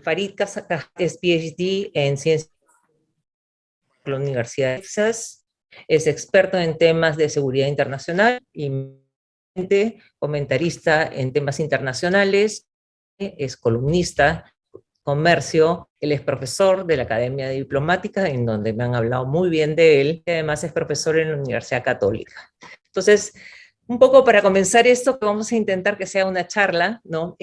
Farid Kazak es PhD en ciencias por la Universidad de Texas, es experto en temas de seguridad internacional y comentarista en temas internacionales, es columnista, comercio, él es profesor de la Academia Diplomática, en donde me han hablado muy bien de él, y además es profesor en la Universidad Católica. Entonces, un poco para comenzar esto, que vamos a intentar que sea una charla, ¿no?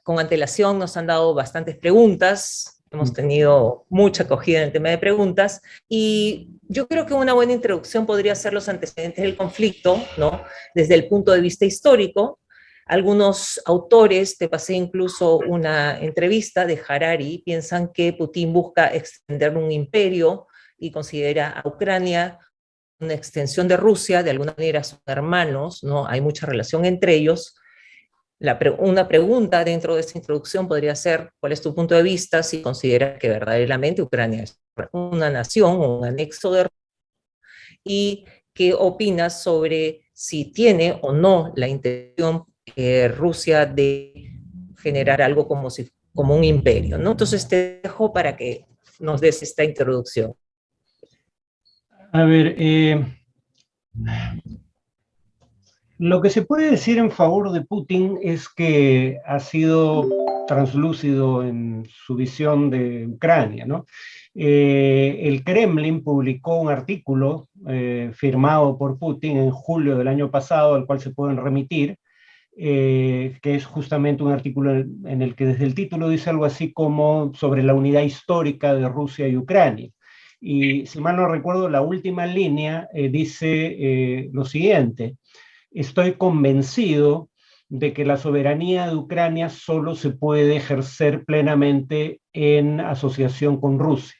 Con antelación nos han dado bastantes preguntas, hemos tenido mucha acogida en el tema de preguntas, y yo creo que una buena introducción podría ser los antecedentes del conflicto, ¿no? Desde el punto de vista histórico. Algunos autores, te pasé incluso una entrevista de Harari, piensan que Putin busca extender un imperio y considera a Ucrania una extensión de Rusia, de alguna manera son hermanos, ¿no? Hay mucha relación entre ellos. Una pregunta dentro de esta introducción podría ser, ¿cuál es tu punto de vista si consideras que verdaderamente Ucrania es una nación o un anexo de Rusia? ¿Y qué opinas sobre si tiene o no la intención Rusia de generar algo como un imperio, ¿no? Entonces te dejo para que nos des esta introducción. A ver, lo que se puede decir en favor de Putin es que ha sido translúcido en su visión de Ucrania, ¿no? El Kremlin publicó un artículo firmado por Putin en julio del año pasado, al cual se pueden remitir, que es justamente un artículo en el que desde el título dice algo así como sobre la unidad histórica de Rusia y Ucrania. Y si mal no recuerdo, la última línea dice lo siguiente: estoy convencido de que la soberanía de Ucrania solo se puede ejercer plenamente en asociación con Rusia.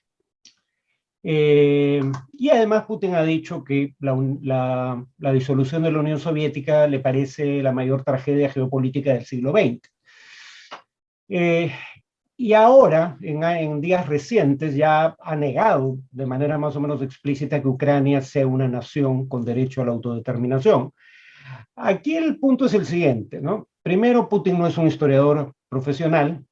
Y además Putin ha dicho que la disolución de la Unión Soviética le parece la mayor tragedia geopolítica del siglo XX. Y ahora, en días recientes, ya ha negado de manera más o menos explícita que Ucrania sea una nación con derecho a la autodeterminación. Aquí el punto es el siguiente, ¿no? Primero, Putin no es un historiador profesional.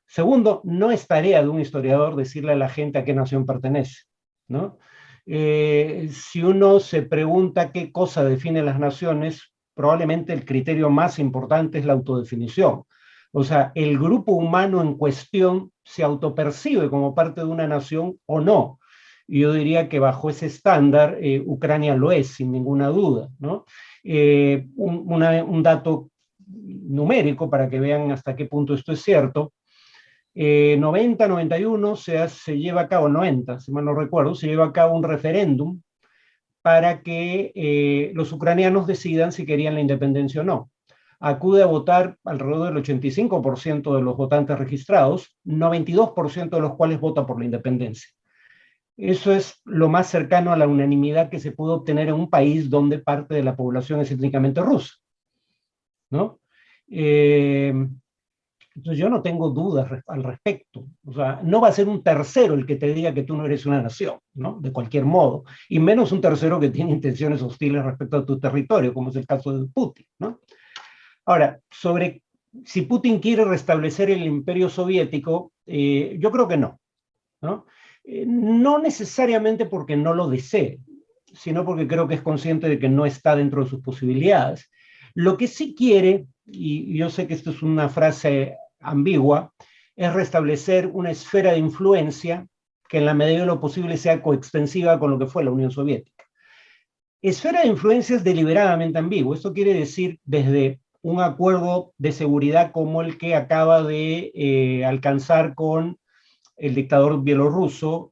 Segundo, no es tarea de un historiador decirle a la gente a qué nación pertenece, ¿no? Si uno se pregunta qué cosa define las naciones, probablemente el criterio más importante es la autodefinición. O sea, el grupo humano en cuestión se autopercibe como parte de una nación o no. Y yo diría que bajo ese estándar, Ucrania lo es, sin ninguna duda, ¿no? Un dato numérico para que vean hasta qué punto esto es cierto. 90, 91 se lleva a cabo, 90, si mal no recuerdo, se lleva a cabo un referéndum para que los ucranianos decidan si querían la independencia o no. Acude a votar alrededor del 85% de los votantes registrados, 92% de los cuales vota por la independencia. Eso es lo más cercano a la unanimidad que se puede obtener en un país donde parte de la población es étnicamente rusa, ¿no? Entonces yo no tengo dudas al respecto. O sea, no va a ser un tercero el que te diga que tú no eres una nación, ¿no? De cualquier modo. Y menos un tercero que tiene intenciones hostiles respecto a tu territorio, como es el caso de Putin, ¿no? Ahora, sobre si Putin quiere restablecer el imperio soviético, yo creo que no, ¿no? No necesariamente porque no lo desee, sino porque creo que es consciente de que no está dentro de sus posibilidades. Lo que sí quiere, y yo sé que esto es una frase ambigua, es restablecer una esfera de influencia que en la medida de lo posible sea coextensiva con lo que fue la Unión Soviética. Esfera de influencia es deliberadamente ambiguo. Esto quiere decir desde un acuerdo de seguridad como el que acaba de alcanzar con el dictador bielorruso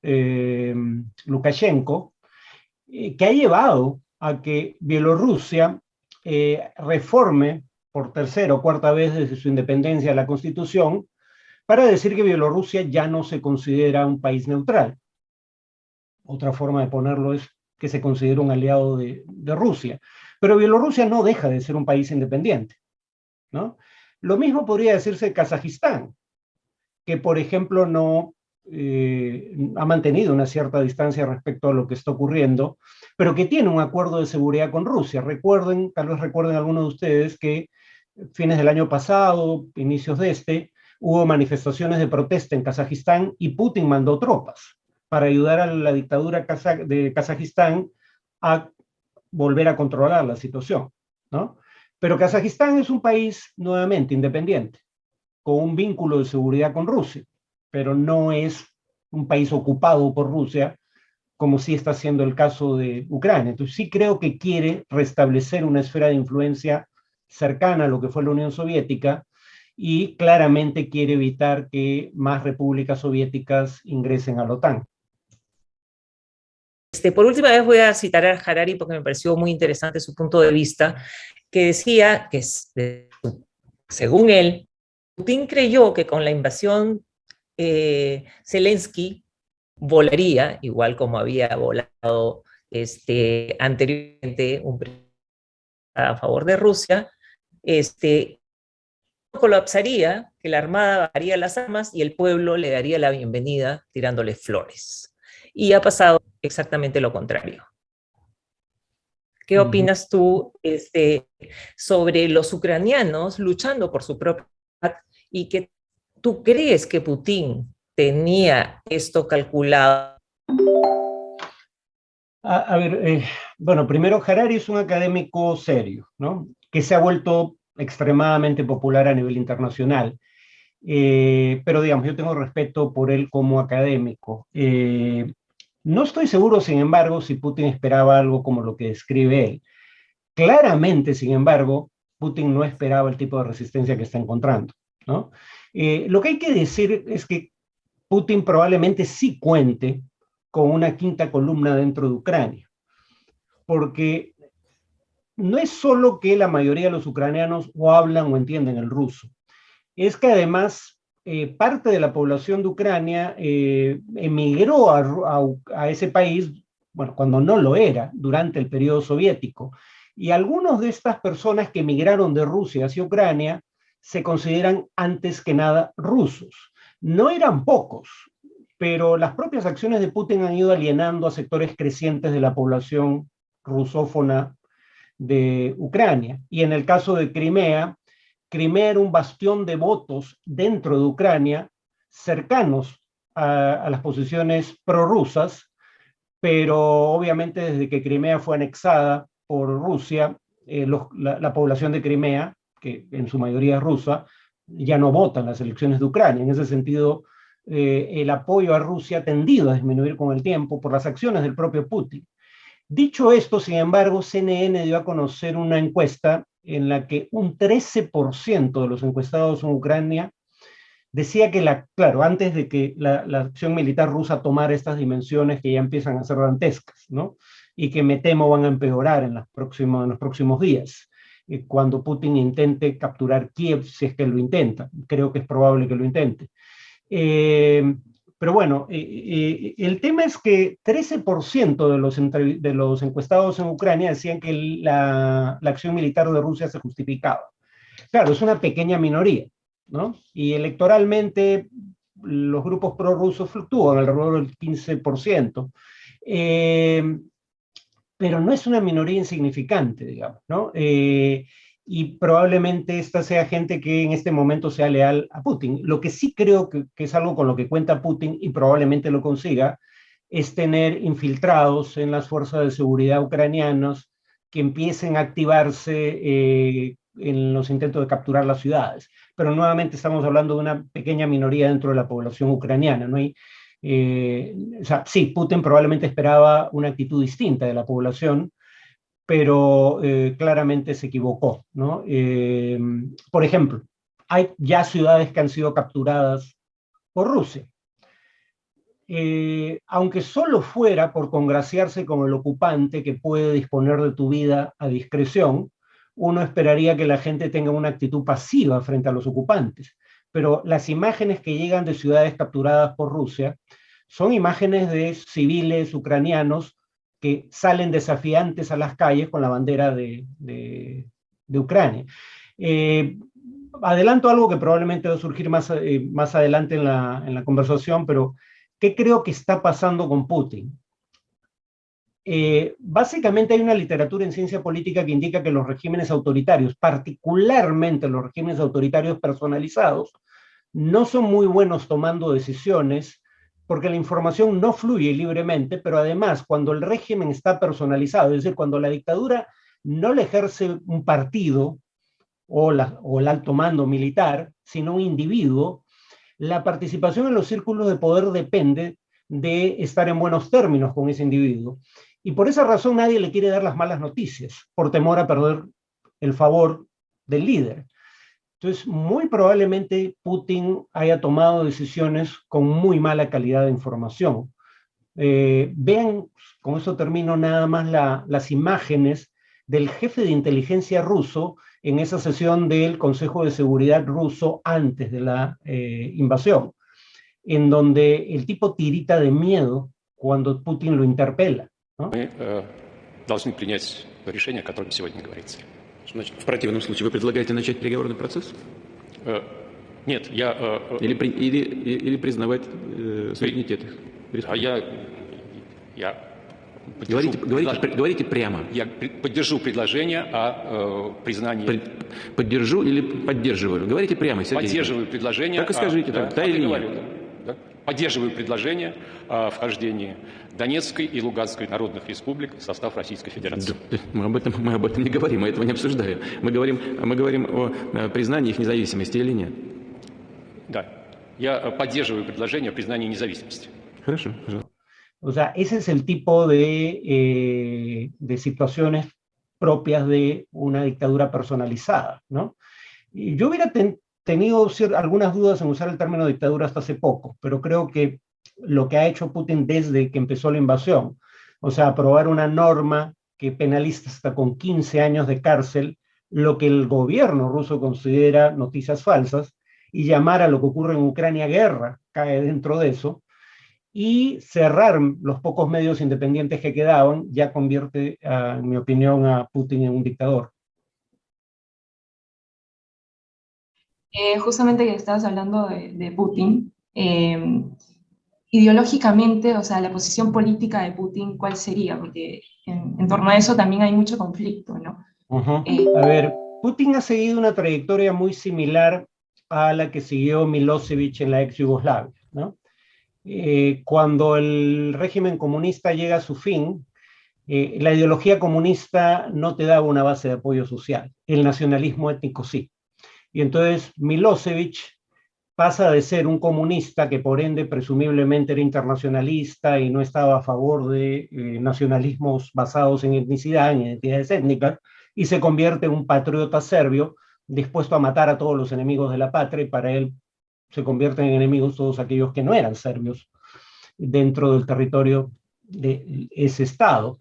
Lukashenko, que ha llevado a que Bielorrusia reforme por tercera o cuarta vez desde su independencia la Constitución para decir que Bielorrusia ya no se considera un país neutral. Otra forma de ponerlo es que se considera un aliado de Rusia. Pero Bielorrusia no deja de ser un país independiente, ¿no? Lo mismo podría decirse de Kazajistán, que por ejemplo no ha mantenido una cierta distancia respecto a lo que está ocurriendo, pero que tiene un acuerdo de seguridad con Rusia. Recuerden, tal vez recuerden algunos de ustedes que fines del año pasado, inicios de este, hubo manifestaciones de protesta en Kazajistán y Putin mandó tropas para ayudar a la dictadura de Kazajistán a volver a controlar la situación, ¿no? Pero Kazajistán es un país nuevamente independiente, con un vínculo de seguridad con Rusia, pero no es un país ocupado por Rusia, como sí está siendo el caso de Ucrania. Entonces sí creo que quiere restablecer una esfera de influencia cercana a lo que fue la Unión Soviética y claramente quiere evitar que más repúblicas soviéticas ingresen a la OTAN. Por última vez voy a citar a Harari porque me pareció muy interesante su punto de vista, que decía que, según él, Putin creyó que con la invasión Zelensky volaría, igual como había volado anteriormente un presidente a favor de Rusia, colapsaría, que la Armada bajaría las armas y el pueblo le daría la bienvenida tirándole flores. Y ha pasado exactamente lo contrario. ¿Qué opinas tú sobre los ucranianos luchando por su propia libertad y que tú crees que Putin tenía esto calculado? A ver, bueno, primero Harari es un académico serio, ¿no? Que se ha vuelto extremadamente popular a nivel internacional. Pero digamos, yo tengo respeto por él como académico. No estoy seguro, sin embargo, si Putin esperaba algo como lo que describe él. Claramente, sin embargo, Putin no esperaba el tipo de resistencia que está encontrando, ¿no? Lo que hay que decir es que Putin probablemente sí cuente con una quinta columna dentro de Ucrania, porque no es solo que la mayoría de los ucranianos o hablan o entienden el ruso, es que además parte de la población de Ucrania emigró a ese país, bueno, cuando no lo era, durante el periodo soviético. Y algunos de estas personas que emigraron de Rusia hacia Ucrania se consideran antes que nada rusos. No eran pocos, pero las propias acciones de Putin han ido alienando a sectores crecientes de la población rusófona de Ucrania. Y en el caso de Crimea, Crimea era un bastión de votos dentro de Ucrania, cercanos a las posiciones prorrusas, pero obviamente desde que Crimea fue anexada por Rusia, la población de Crimea, que en su mayoría es rusa, ya no vota en las elecciones de Ucrania. En ese sentido, el apoyo a Rusia ha tendido a disminuir con el tiempo por las acciones del propio Putin. Dicho esto, sin embargo, CNN dio a conocer una encuesta en la que un 13% de los encuestados en Ucrania decía que, claro, antes de que la acción militar rusa tomara estas dimensiones que ya empiezan a ser dantescas, ¿no? Y que me temo van a empeorar en los próximos días, cuando Putin intente capturar Kiev, si es que lo intenta. Creo que es probable que lo intente. Pero bueno, el tema es que 13% de los encuestados en Ucrania decían que la acción militar de Rusia se justificaba. Claro, es una pequeña minoría, ¿no? Y electoralmente los grupos prorrusos fluctúan alrededor del 15%. Pero no es una minoría insignificante, digamos, ¿no? Y probablemente esta sea gente que en este momento sea leal a Putin. Lo que sí creo que es algo con lo que cuenta Putin y probablemente lo consiga, es tener infiltrados en las fuerzas de seguridad ucranianos que empiecen a activarse en los intentos de capturar las ciudades. Pero nuevamente estamos hablando de una pequeña minoría dentro de la población ucraniana, ¿no? O sea, sí, Putin probablemente esperaba una actitud distinta de la población, pero claramente se equivocó, ¿no? Por ejemplo, hay ya ciudades que han sido capturadas por Rusia. Aunque solo fuera por congraciarse con el ocupante que puede disponer de tu vida a discreción, uno esperaría que la gente tenga una actitud pasiva frente a los ocupantes. Pero las imágenes que llegan de ciudades capturadas por Rusia son imágenes de civiles ucranianos que salen desafiantes a las calles con la bandera de Ucrania. Adelanto algo que probablemente va a surgir más adelante en la conversación, pero ¿qué creo que está pasando con Putin? Básicamente hay una literatura en ciencia política que indica que los regímenes autoritarios, particularmente los regímenes autoritarios personalizados, no son muy buenos tomando decisiones porque la información no fluye libremente, pero además cuando el régimen está personalizado, es decir, cuando la dictadura no le ejerce un partido o el alto mando militar, sino un individuo, la participación en los círculos de poder depende de estar en buenos términos con ese individuo. Y por esa razón nadie le quiere dar las malas noticias, por temor a perder el favor del líder. Entonces, muy probablemente Putin haya tomado decisiones con muy mala calidad de información. Vean, con eso termino nada más las imágenes del jefe de inteligencia ruso en esa sesión del Consejo de Seguridad ruso antes de la invasión, en donde el tipo tirita de miedo cuando Putin lo interpela, ¿no? Должны принять решение, о котором сегодня говорится. Значит, в противном случае вы предлагаете начать переговорный процесс? Нет, я... Или признавать суверенитет их? Говорите прямо. Я поддержу предложение о признании... Поддержу или поддерживаю? Говорите прямо, Сергей. Поддерживаю предложение... Так и скажите, да или нет? Поддерживаю предложение о вхождении Донецкой и Луганской народных республик в состав Российской Федерации. Да, мы об этом не говорим, мы этого не обсуждаем. Мы говорим о признании их независимости или нет. Да, я поддерживаю предложение о признании независимости. Хорошо, пожалуйста. O sea, ese es el tipo de situaciones propias de una dictadura personalizada, ¿no? Y yo hubiera tenido algunas dudas en usar el término dictadura hasta hace poco, pero creo que lo que ha hecho Putin desde que empezó la invasión, o sea, aprobar una norma que penaliza hasta con 15 años de cárcel lo que el gobierno ruso considera noticias falsas, y llamar a lo que ocurre en Ucrania guerra, cae dentro de eso, y cerrar los pocos medios independientes que quedaban, ya convierte, en mi opinión, a Putin en un dictador. Justamente que estabas hablando de Putin, ideológicamente, o sea, la posición política de Putin, ¿cuál sería? Porque en torno a eso también hay mucho conflicto, ¿no? A ver, Putin ha seguido una trayectoria muy similar a la que siguió Milosevic en la ex Yugoslavia, ¿no? Cuando el régimen comunista llega a su fin, la ideología comunista no te daba una base de apoyo social, el nacionalismo étnico sí. Y entonces Milosevic pasa de ser un comunista que por ende presumiblemente era internacionalista y no estaba a favor de nacionalismos basados en etnicidad, en identidades étnicas, y se convierte en un patriota serbio dispuesto a matar a todos los enemigos de la patria, y para él se convierten en enemigos todos aquellos que no eran serbios dentro del territorio de ese estado.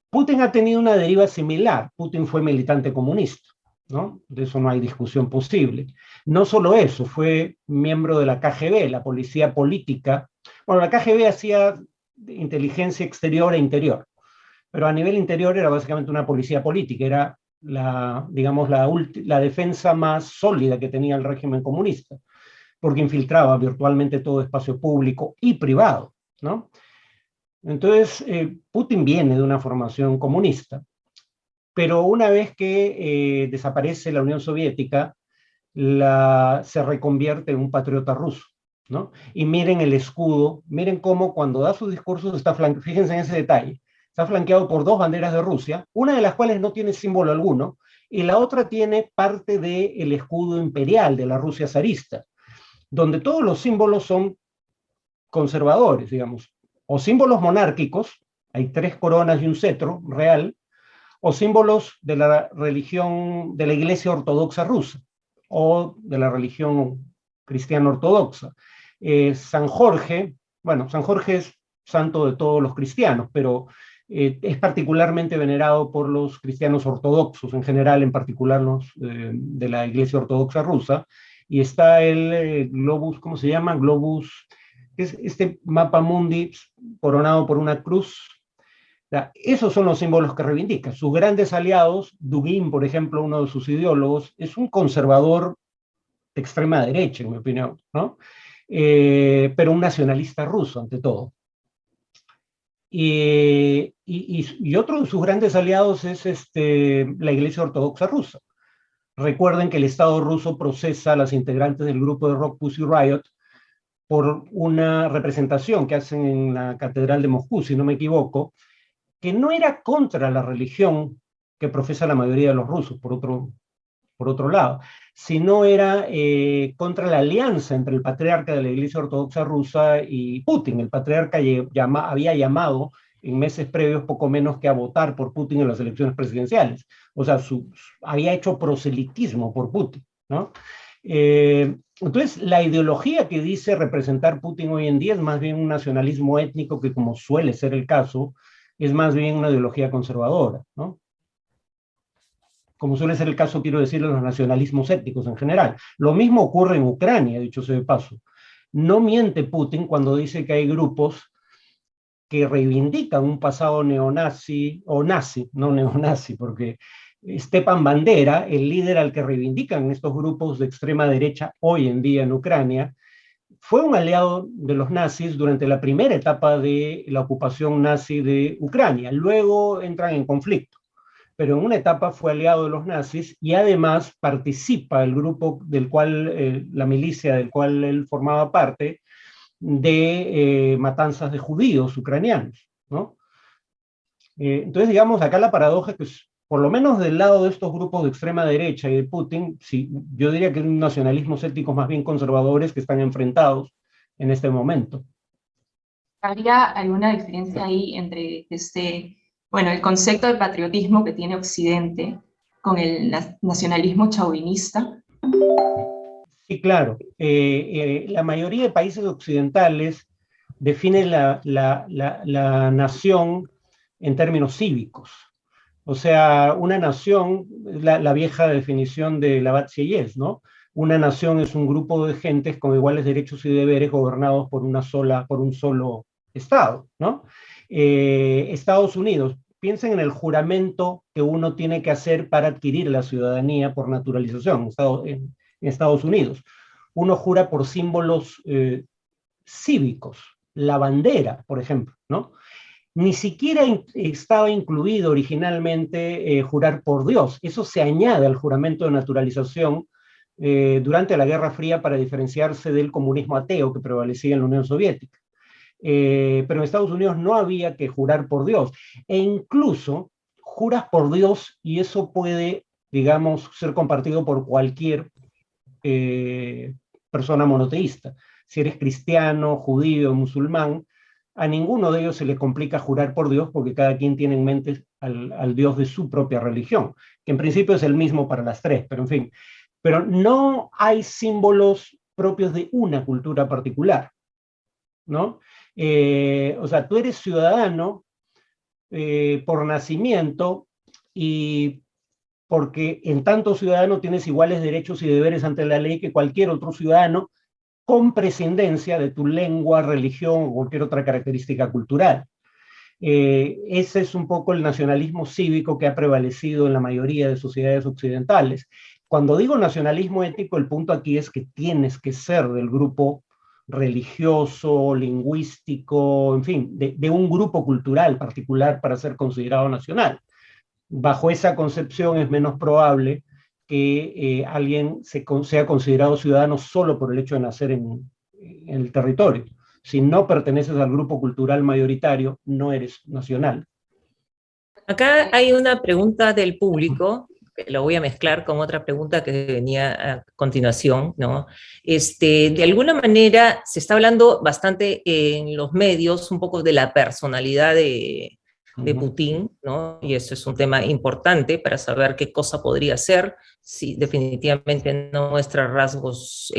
Putin ha tenido una deriva similar. Putin fue militante comunista, ¿no? De eso no hay discusión posible. No solo eso, fue miembro de la KGB, la policía política. Bueno, la KGB hacía inteligencia exterior e interior, pero a nivel interior era básicamente una policía política, era digamos, la defensa más sólida que tenía el régimen comunista, porque infiltraba virtualmente todo espacio público y privado, ¿no? Entonces, Putin viene de una formación comunista, pero una vez que desaparece la Unión Soviética, se reconvierte en un patriota ruso, ¿no? Y miren el escudo, miren cómo cuando da sus discursos está flanqueado, fíjense en ese detalle, está flanqueado por dos banderas de Rusia, una de las cuales no tiene símbolo alguno, y la otra tiene parte del escudo imperial de la Rusia zarista, donde todos los símbolos son conservadores, digamos, o símbolos monárquicos, hay 3 coronas y un cetro real, o símbolos de la religión, de la Iglesia Ortodoxa rusa, o de la religión cristiana ortodoxa. San Jorge, bueno, San Jorge es santo de todos los cristianos, pero es particularmente venerado por los cristianos ortodoxos en general, en particular los de la Iglesia Ortodoxa rusa, y está el globus, ¿cómo se llama? Globus, es este mapa mundi coronado por una cruz. Esos son los símbolos que reivindica. Sus grandes aliados, Dugin, por ejemplo, uno de sus ideólogos, es un conservador de extrema derecha, en mi opinión, ¿no? Pero un nacionalista ruso, ante todo. Y otro de sus grandes aliados es la Iglesia Ortodoxa rusa. Recuerden que el Estado ruso procesa a las integrantes del grupo de rock Pussy Riot por una representación que hacen en la Catedral de Moscú, si no me equivoco, que no era contra la religión que profesa la mayoría de los rusos, por otro lado, sino era contra la alianza entre el patriarca de la Iglesia Ortodoxa rusa y Putin. El patriarca había llamado en meses previos poco menos que a votar por Putin en las elecciones presidenciales. O sea, había hecho proselitismo por Putin, ¿no? Entonces, la ideología que dice representar Putin hoy en día es más bien un nacionalismo étnico que, como suele ser el caso, es más bien una ideología conservadora, ¿no? Como suele ser el caso, quiero decir, de los nacionalismos étnicos en general. Lo mismo ocurre en Ucrania, dicho sea de paso. No miente Putin cuando dice que hay grupos que reivindican un pasado neonazi, o nazi, no neonazi, porque Stepan Bandera, el líder al que reivindican estos grupos de extrema derecha hoy en día en Ucrania, fue un aliado de los nazis durante la primera etapa de la ocupación nazi de Ucrania. Luego entran en conflicto, pero en una etapa fue aliado de los nazis y además participa el grupo del cual, la milicia del cual él formaba parte, de matanzas de judíos ucranianos, ¿no? Entonces, digamos, acá la paradoja es que, por lo menos del lado de estos grupos de extrema derecha y de Putin, sí, yo diría que hay nacionalismos étnicos más bien conservadores que están enfrentados en este momento. ¿Habría alguna diferencia ahí entre bueno, el concepto de patriotismo que tiene Occidente con el nacionalismo chauvinista? Sí, claro. La mayoría de países occidentales definen la nación en términos cívicos. O sea, una nación, la vieja definición de Labat-Sieyès, ¿no? Una nación es un grupo de gentes con iguales derechos y deberes gobernados por un solo Estado, ¿no? Estados Unidos, piensen en el juramento que uno tiene que hacer para adquirir la ciudadanía por naturalización en Estados Unidos. Uno jura por símbolos cívicos, la bandera, por ejemplo, ¿no? Ni siquiera estaba incluido originalmente jurar por Dios. Eso se añade al juramento de naturalización durante la Guerra Fría para diferenciarse del comunismo ateo que prevalecía en la Unión Soviética. Pero en Estados Unidos no había que jurar por Dios. E incluso juras por Dios y eso puede, digamos, ser compartido por cualquier persona monoteísta. Si eres cristiano, judío, musulmán, a ninguno de ellos se le complica jurar por Dios porque cada quien tiene en mente al Dios de su propia religión, que en principio es el mismo para las tres, pero en fin. Pero no hay símbolos propios de una cultura particular, ¿no? O sea, tú eres ciudadano por nacimiento y porque en tanto ciudadano tienes iguales derechos y deberes ante la ley que cualquier otro ciudadano, con prescindencia de tu lengua, religión o cualquier otra característica cultural. Ese es un poco el nacionalismo cívico que ha prevalecido en la mayoría de sociedades occidentales. Cuando digo nacionalismo étnico, el punto aquí es que tienes que ser del grupo religioso, lingüístico, en fin, de un grupo cultural particular para ser considerado nacional. Bajo esa concepción es menos probable que alguien sea considerado ciudadano solo por el hecho de nacer en el territorio. Si no perteneces al grupo cultural mayoritario, no eres nacional. Acá hay una pregunta del público, que lo voy a mezclar con otra pregunta que venía a continuación, ¿no? De alguna manera se está hablando bastante en los medios un poco de la personalidad de Putin, ¿no? Y eso es un tema importante para saber qué cosa podría ser, si definitivamente no muestra rasgos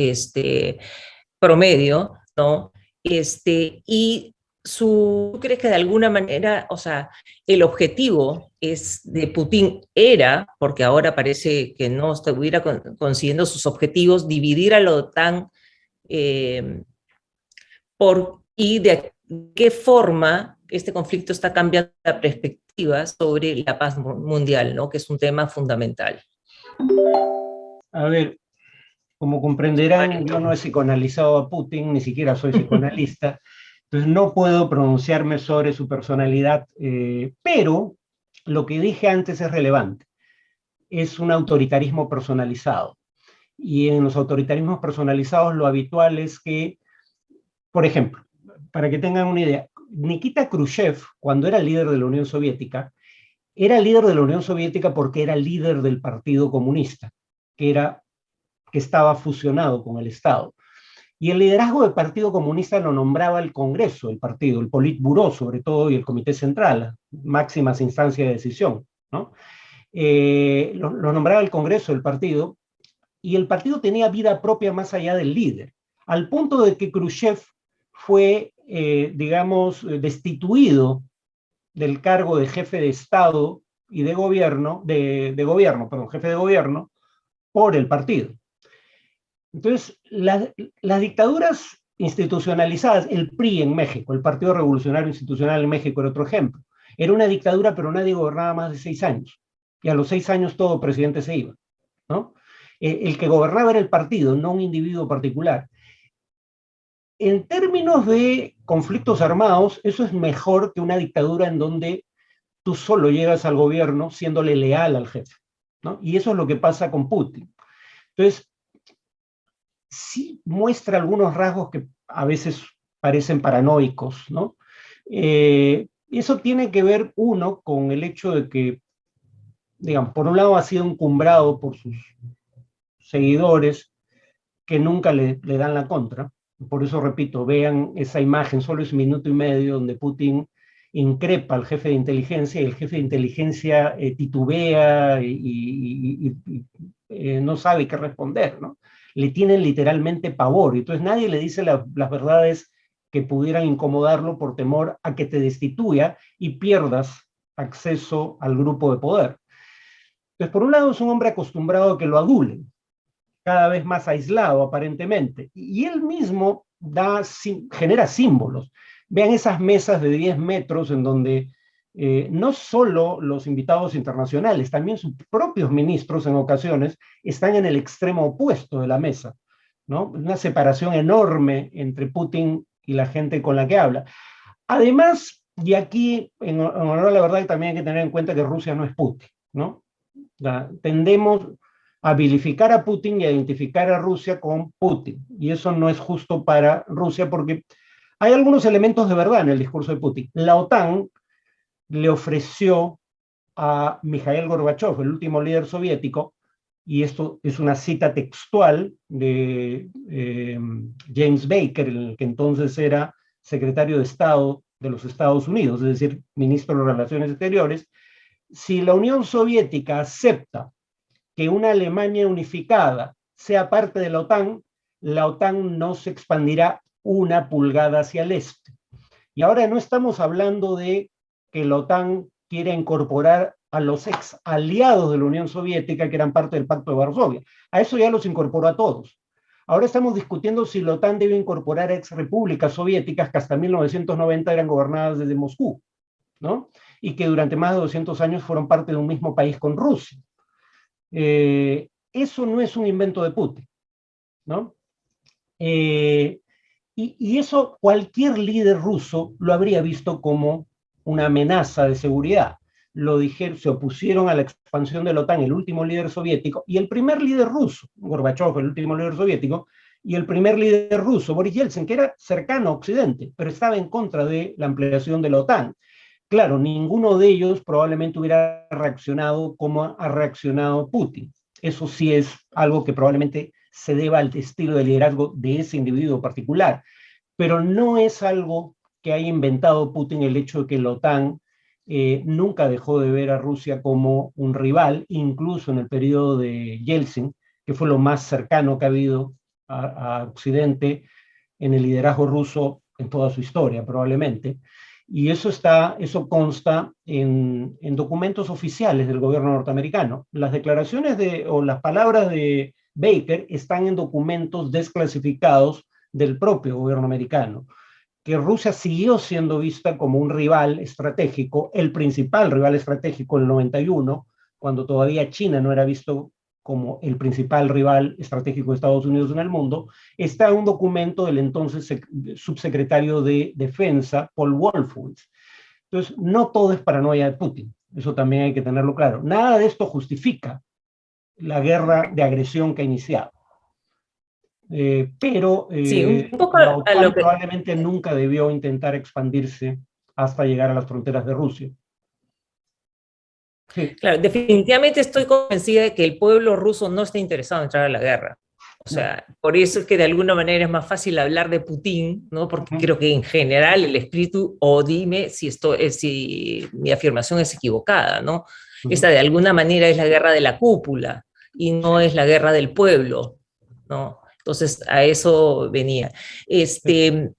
promedio, ¿no? Y ¿tú crees que de alguna manera, o sea, el objetivo de Putin era, porque ahora parece que no estuviera consiguiendo sus objetivos, dividir a la OTAN y de qué forma este conflicto está cambiando la perspectiva sobre la paz mundial, ¿no? Que es un tema fundamental? A ver, como comprenderán, yo no he psicoanalizado a Putin, ni siquiera soy psicoanalista, entonces no puedo pronunciarme sobre su personalidad, pero lo que dije antes es relevante. es un autoritarismo personalizado. Y en los autoritarismos personalizados lo habitual es que, por ejemplo, para que tengan una idea, Nikita Khrushchev, cuando era líder de la Unión Soviética, era líder de la Unión Soviética porque era líder del Partido Comunista, que estaba fusionado con el Estado. Y el liderazgo del Partido Comunista lo nombraba el Congreso, el partido, el Politburó sobre todo, y el Comité Central, máximas instancias de decisión, ¿no? Lo nombraba el Congreso, el partido, y el partido tenía vida propia más allá del líder, al punto de que Khrushchev fue, digamos, destituido del cargo de jefe de Estado y de gobierno, jefe de gobierno, por el partido. Entonces, las dictaduras institucionalizadas, el PRI en México, el Partido Revolucionario Institucional en México era otro ejemplo. Era una dictadura, pero nadie gobernaba más de 6 años. Y a los 6 años todo presidente se iba, ¿no? El que gobernaba era el partido, no un individuo particular. En términos de conflictos armados, eso es mejor que una dictadura en donde tú solo llegas al gobierno siéndole leal al jefe, ¿no? Y eso es lo que pasa con Putin. Entonces, sí muestra algunos rasgos que a veces parecen paranoicos, ¿no? Eso tiene que ver, uno, con el hecho de que, digamos, por un lado ha sido encumbrado por sus seguidores que nunca le dan la contra. Por eso, repito, vean esa imagen, solo es 1 minuto y medio, donde Putin increpa al jefe de inteligencia y el jefe de inteligencia titubea y no sabe qué responder, ¿no? Le tienen literalmente pavor, entonces nadie le dice las verdades que pudieran incomodarlo por temor a que te destituya y pierdas acceso al grupo de poder. Entonces, por un lado es un hombre acostumbrado a que lo adulen, cada vez más aislado aparentemente, y él mismo genera símbolos. Vean esas mesas de 10 metros en donde no solo los invitados internacionales, también sus propios ministros en ocasiones están en el extremo opuesto de la mesa, ¿no? Una separación enorme entre Putin y la gente con la que habla. Además, y aquí, en honor a la verdad, también hay que tener en cuenta que Rusia no es Putin, ¿no? Tendemos a vilificar a Putin y a identificar a Rusia con Putin, y eso no es justo para Rusia porque hay algunos elementos de verdad en el discurso de Putin. La OTAN le ofreció a Mikhail Gorbachev, el último líder soviético, y esto es una cita textual de James Baker, el que entonces era secretario de Estado de los Estados Unidos, es decir, ministro de Relaciones Exteriores: si la Unión Soviética acepta que una Alemania unificada sea parte de la OTAN no se expandirá 1 pulgada hacia el este. Y ahora no estamos hablando de que la OTAN quiere incorporar a los ex aliados de la Unión Soviética que eran parte del Pacto de Varsovia. A eso ya los incorporó a todos. Ahora estamos discutiendo si la OTAN debe incorporar a ex repúblicas soviéticas que hasta 1990 eran gobernadas desde Moscú, ¿no? Y que durante más de 200 años fueron parte de un mismo país con Rusia. Eso no es un invento de Putin, ¿no? Y eso cualquier líder ruso lo habría visto como una amenaza de seguridad. Lo dijeron, se opusieron a la expansión de la OTAN, el último líder soviético, y el primer líder ruso, Gorbachev, el último líder soviético, y el primer líder ruso, Boris Yeltsin, que era cercano a Occidente, pero estaba en contra de la ampliación de la OTAN. Claro, ninguno de ellos probablemente hubiera reaccionado como ha reaccionado Putin. Eso sí es algo que probablemente se deba al estilo de liderazgo de ese individuo particular, pero no es algo que haya inventado Putin, el hecho de que la OTAN nunca dejó de ver a Rusia como un rival, incluso en el periodo de Yeltsin, que fue lo más cercano que ha habido a Occidente en el liderazgo ruso en toda su historia, probablemente. Y eso consta en documentos oficiales del gobierno norteamericano. Las declaraciones o las palabras de Baker están en documentos desclasificados del propio gobierno americano, que Rusia siguió siendo vista como un rival estratégico, el principal rival estratégico en el 91, cuando todavía China no era visto como el principal rival estratégico de Estados Unidos en el mundo. Está un documento del entonces subsecretario de Defensa, Paul Wolfowitz. Entonces, no todo es paranoia de Putin, eso también hay que tenerlo claro. Nada de esto justifica la guerra de agresión que ha iniciado. Pero Sí, un poco la a lo OTAN que... probablemente nunca debió intentar expandirse hasta llegar a las fronteras de Rusia. Sí. Claro, definitivamente estoy convencida de que el pueblo ruso no está interesado en entrar a la guerra. O No. sea, por eso es que de alguna manera es más fácil hablar de Putin, ¿no? Porque creo que en general el espíritu, o dime si, si mi afirmación es equivocada, ¿no? Esta de alguna manera es la guerra de la cúpula y no es la guerra del pueblo, ¿no? Entonces a eso venía. El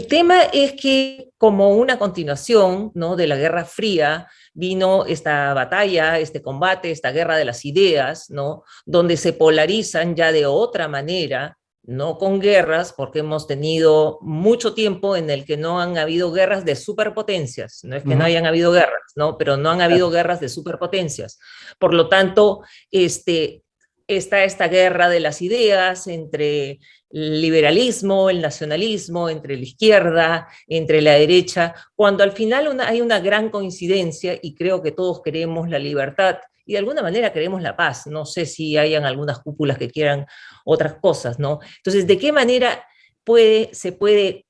tema es que como una continuación, ¿no?, de la Guerra Fría, vino esta batalla, este combate, esta guerra de las ideas, ¿no?, donde se polarizan ya de otra manera, no con guerras, porque hemos tenido mucho tiempo en el que no han habido guerras de superpotencias, no es que no hayan habido guerras, ¿no?, pero no han habido guerras de superpotencias. Por lo tanto, está esta guerra de las ideas entre el liberalismo, el nacionalismo, entre la izquierda, entre la derecha, cuando al final hay una gran coincidencia y creo que todos queremos la libertad y de alguna manera queremos la paz. No sé si hayan algunas cúpulas que quieran otras cosas, ¿no? Entonces, ¿de qué manera se puede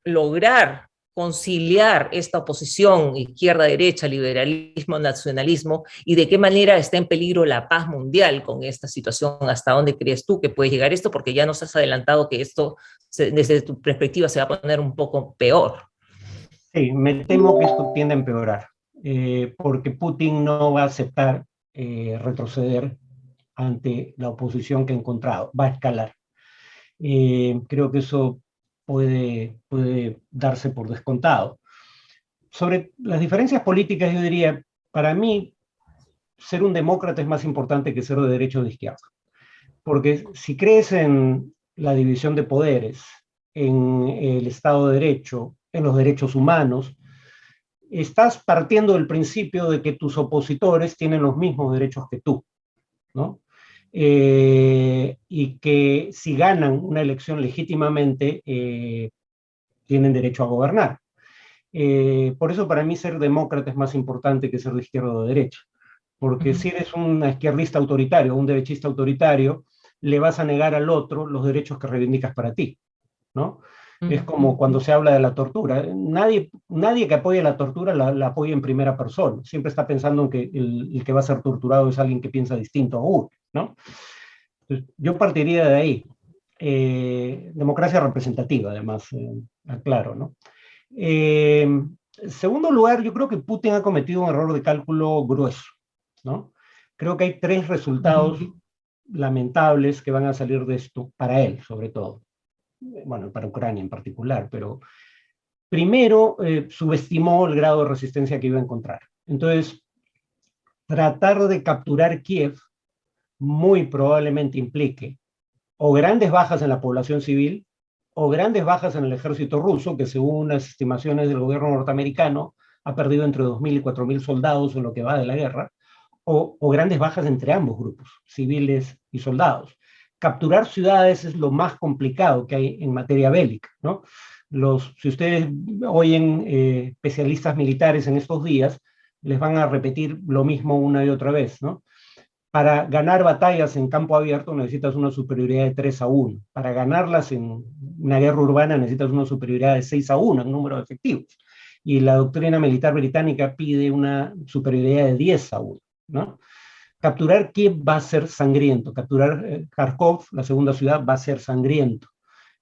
lograr conciliar esta oposición izquierda-derecha, liberalismo, nacionalismo, y de qué manera está en peligro la paz mundial con esta situación? ¿Hasta dónde crees tú que puede llegar esto? Porque ya nos has adelantado que esto, desde tu perspectiva, se va a poner un poco peor. Sí, me temo que esto tiende a empeorar, porque Putin no va a aceptar retroceder ante la oposición que ha encontrado, va a escalar. Creo que eso puede darse por descontado. Sobre las diferencias políticas, yo diría, para mí, ser un demócrata es más importante que ser de derecha o de izquierda. Porque si crees en la división de poderes, en el Estado de Derecho, en los derechos humanos, estás partiendo del principio de que tus opositores tienen los mismos derechos que tú, ¿no? Y que si ganan una elección legítimamente, tienen derecho a gobernar. Por eso para mí ser demócrata es más importante que ser de izquierda o de derecha, porque si eres un izquierdista autoritario o un derechista autoritario, le vas a negar al otro los derechos que reivindicas para ti, ¿no? Es como cuando se habla de la tortura. Nadie que apoye la tortura la apoya en primera persona. Siempre está pensando en que el que va a ser torturado es alguien que piensa distinto a uno, ¿no? Entonces, yo partiría de ahí. Democracia representativa, además, aclaro, ¿no? En segundo lugar, yo creo que Putin ha cometido un error de cálculo grueso, ¿no? Creo que hay tres resultados lamentables que van a salir de esto, para él, sobre todo. Bueno, para Ucrania en particular, pero primero subestimó el grado de resistencia que iba a encontrar. Entonces, tratar de capturar Kiev muy probablemente implique o grandes bajas en la población civil o grandes bajas en el ejército ruso, que según las estimaciones del gobierno norteamericano ha perdido entre 2.000 y 4.000 soldados en lo que va de la guerra, o grandes bajas entre ambos grupos, civiles y soldados. Capturar ciudades es lo más complicado que hay en materia bélica, ¿no? Si ustedes oyen especialistas militares en estos días, les van a repetir lo mismo una y otra vez, ¿no? Para ganar batallas en campo abierto necesitas una superioridad de 3-1. Para ganarlas en una guerra urbana necesitas una superioridad de 6-1 en número de efectivos. Y la doctrina militar británica pide una superioridad de 10-1, ¿no? Capturar Kiev va a ser sangriento. Capturar Kharkov, la segunda ciudad, va a ser sangriento.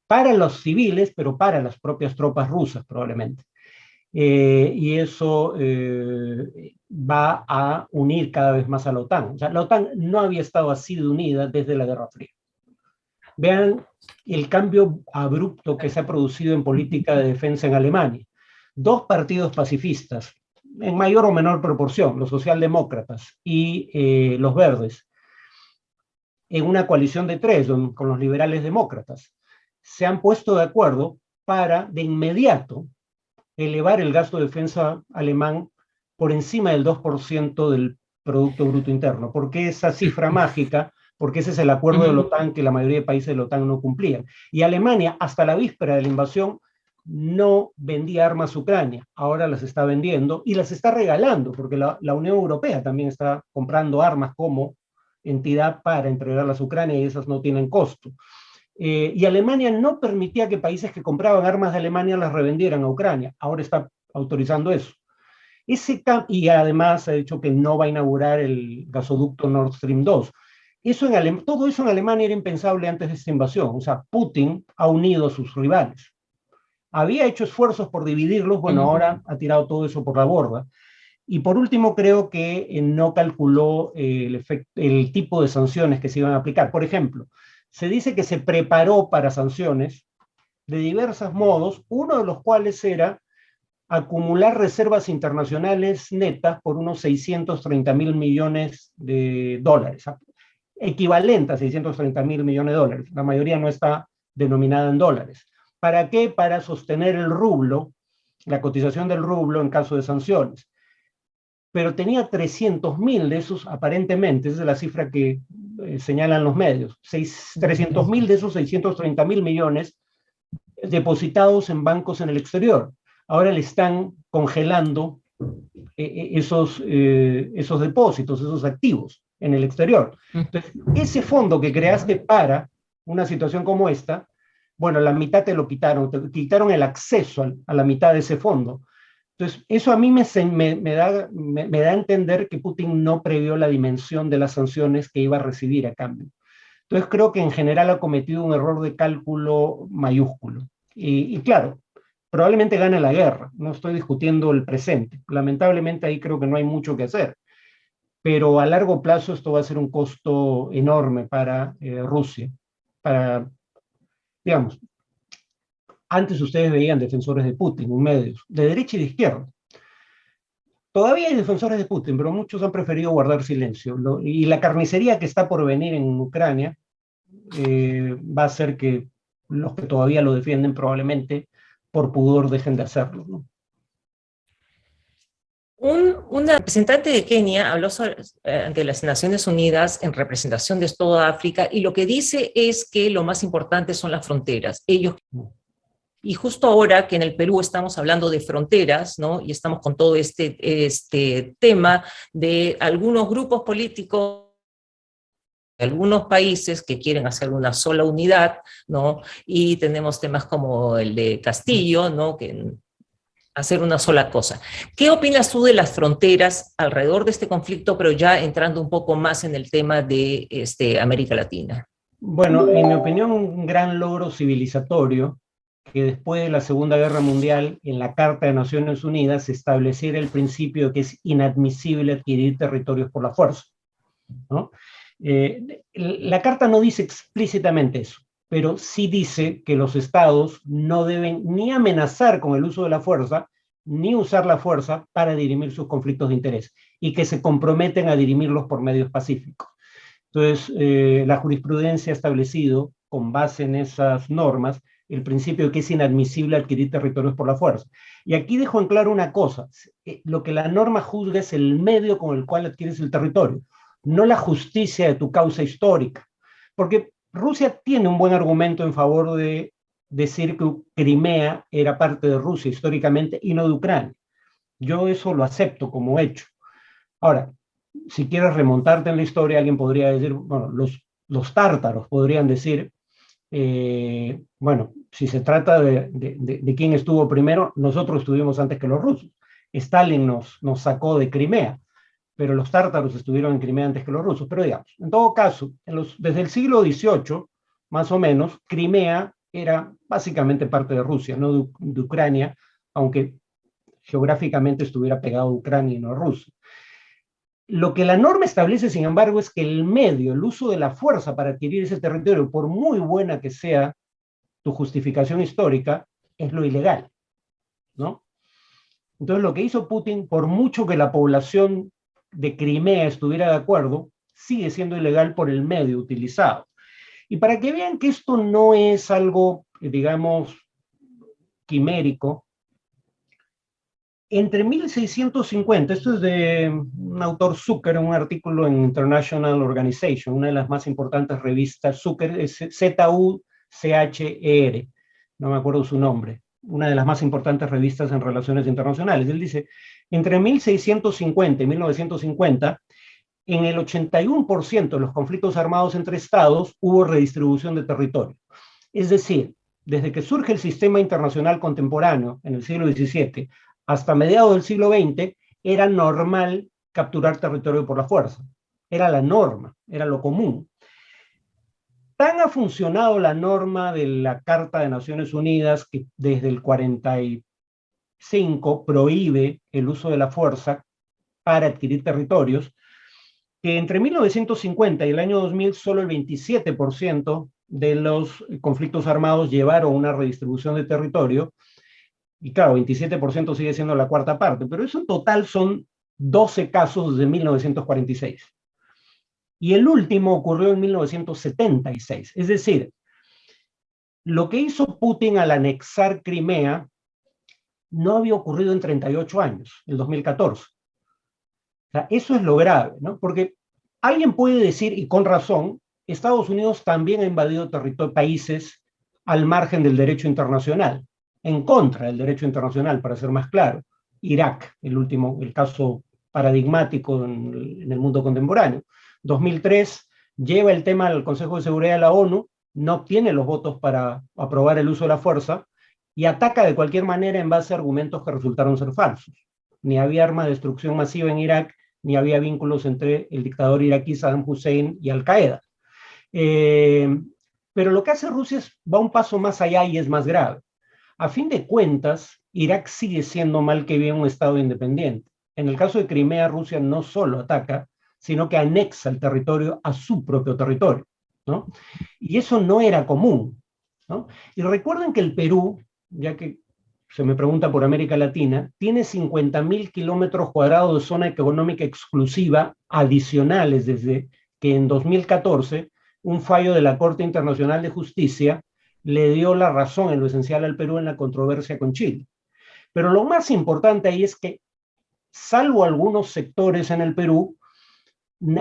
Para los civiles, pero para las propias tropas rusas probablemente. Y eso va a unir cada vez más a la OTAN. O sea, la OTAN no había estado así de unida desde la Guerra Fría. Vean el cambio abrupto que se ha producido en política de defensa en Alemania. Dos partidos pacifistas, en mayor o menor proporción, los socialdemócratas y los verdes, en una coalición de tres con los liberales demócratas, se han puesto de acuerdo para de inmediato elevar el gasto de defensa alemán por encima del 2% del Producto Bruto Interno. ¿Por qué esa cifra mágica? Porque ese es el acuerdo de la OTAN que la mayoría de países de la OTAN no cumplían. Y Alemania, hasta la víspera de la invasión, no vendía armas a Ucrania. Ahora las está vendiendo y las está regalando, porque la Unión Europea también está comprando armas como entidad para entregarlas a Ucrania y esas no tienen costo. Y Alemania no permitía que países que compraban armas de Alemania las revendieran a Ucrania. Ahora está autorizando eso. Y además ha dicho que no va a inaugurar el gasoducto Nord Stream 2. Todo eso en Alemania era impensable antes de esta invasión. O sea, Putin ha unido a sus rivales. Había hecho esfuerzos por dividirlos, bueno, ahora ha tirado todo eso por la borda. Y por último, creo que no calculó el tipo de sanciones que se iban a aplicar. Por ejemplo, se dice que se preparó para sanciones de diversos modos, uno de los cuales era acumular reservas internacionales netas por unos 630.000 millones de dólares, equivalente a 630.000 millones de dólares. La mayoría no está denominada en dólares. ¿Para qué? Para sostener el rublo, la cotización del rublo en caso de sanciones. Pero tenía 300.000 de esos, aparentemente, esa es la cifra que señalan los medios, 300.000 de esos 630.000 millones depositados en bancos en el exterior. Ahora le están congelando esos depósitos, esos activos en el exterior. Entonces, ese fondo que creaste para una situación como esta, bueno, la mitad te quitaron el acceso a la mitad de ese fondo. Entonces, eso a mí me da a entender que Putin no previó la dimensión de las sanciones que iba a recibir a cambio. Entonces, creo que en general ha cometido un error de cálculo mayúsculo. Y claro, probablemente gane la guerra, no estoy discutiendo el presente. Lamentablemente ahí creo que no hay mucho que hacer. Pero a largo plazo esto va a ser un costo enorme para Rusia. Digamos, antes ustedes veían defensores de Putin en medios, de derecha y de izquierda. Todavía hay defensores de Putin, pero muchos han preferido guardar silencio. Y la carnicería que está por venir en Ucrania va a hacer que los que todavía lo defienden probablemente por pudor dejen de hacerlo, ¿no? Una representante de Kenia habló ante las Naciones Unidas en representación de toda África y lo que dice es que lo más importante son las fronteras. Y justo ahora que en el Perú estamos hablando de fronteras, ¿no? Y estamos con todo este tema de algunos grupos políticos de algunos países que quieren hacer una sola unidad, ¿no? Y tenemos temas como el de Castillo, ¿no? Que hacer una sola cosa. ¿Qué opinas tú de las fronteras alrededor de este conflicto, pero ya entrando un poco más en el tema de América Latina? Bueno, en mi opinión, un gran logro civilizatorio que después de la Segunda Guerra Mundial, en la Carta de Naciones Unidas, se estableciera el principio de que es inadmisible adquirir territorios por la fuerza, ¿no? La Carta no dice explícitamente eso, pero sí dice que los estados no deben ni amenazar con el uso de la fuerza, ni usar la fuerza para dirimir sus conflictos de interés, y que se comprometen a dirimirlos por medios pacíficos. Entonces, la jurisprudencia ha establecido, con base en esas normas, el principio de que es inadmisible adquirir territorios por la fuerza. Y aquí dejo en claro una cosa, lo que la norma juzga es el medio con el cual adquieres el territorio, no la justicia de tu causa histórica. Porque Rusia tiene un buen argumento en favor de decir que Crimea era parte de Rusia históricamente y no de Ucrania. Yo eso lo acepto como hecho. Ahora, si quieres remontarte en la historia, alguien podría decir, bueno, los tártaros podrían decir, bueno, si se trata de quién estuvo primero, nosotros estuvimos antes que los rusos. Stalin nos sacó de Crimea, pero los tártaros estuvieron en Crimea antes que los rusos. Pero digamos, en todo caso, desde el siglo XVIII, más o menos, Crimea era básicamente parte de Rusia, no de Ucrania, aunque geográficamente estuviera pegado a Ucrania y no a Rusia. Lo que la norma establece, sin embargo, es que el medio, el uso de la fuerza para adquirir ese territorio, por muy buena que sea tu justificación histórica, es lo ilegal, ¿no? Entonces, lo que hizo Putin, por mucho que la población de Crimea estuviera de acuerdo, sigue siendo ilegal por el medio utilizado. Y para que vean que esto no es algo, digamos, quimérico, entre 1650, esto es de un autor Zucker, un artículo en International Organization, una de las más importantes revistas, Zucker es Z-U-C-H-E-R, no me acuerdo su nombre, una de las más importantes revistas en relaciones internacionales. Él dice, entre 1650 y 1950, en el 81% de los conflictos armados entre estados hubo redistribución de territorio. Es decir, desde que surge el sistema internacional contemporáneo en el siglo XVII hasta mediados del siglo XX, era normal capturar territorio por la fuerza. Era la norma, era lo común. Tan ha funcionado la norma de la Carta de Naciones Unidas que desde el 45 prohíbe el uso de la fuerza para adquirir territorios, que entre 1950 y el año 2000 solo el 27% de los conflictos armados llevaron una redistribución de territorio, y claro, 27% sigue siendo la cuarta parte, pero eso en total son 12 casos desde 1946. Y el último ocurrió en 1976. Es decir, lo que hizo Putin al anexar Crimea no había ocurrido en 38 años, el 2014. O sea, eso es lo grave, ¿no? Porque alguien puede decir, y con razón, Estados Unidos también ha invadido países al margen del derecho internacional, en contra del derecho internacional, para ser más claro. Irak, el caso paradigmático en el mundo contemporáneo. 2003 lleva el tema al Consejo de Seguridad de la ONU, no obtiene los votos para aprobar el uso de la fuerza y ataca de cualquier manera en base a argumentos que resultaron ser falsos. Ni había arma de destrucción masiva en Irak, ni había vínculos entre el dictador iraquí Saddam Hussein y Al-Qaeda. Pero lo que hace Rusia va un paso más allá y es más grave. A fin de cuentas, Irak sigue siendo mal que bien un estado independiente. En el caso de Crimea, Rusia no solo ataca, sino que anexa el territorio a su propio territorio, ¿no? Y eso no era común, ¿no? Y recuerden que el Perú, ya que se me pregunta por América Latina, tiene 50.000 kilómetros cuadrados de zona económica exclusiva adicionales desde que en 2014 un fallo de la Corte Internacional de Justicia le dio la razón en lo esencial al Perú en la controversia con Chile. Pero lo más importante ahí es que, salvo algunos sectores en el Perú,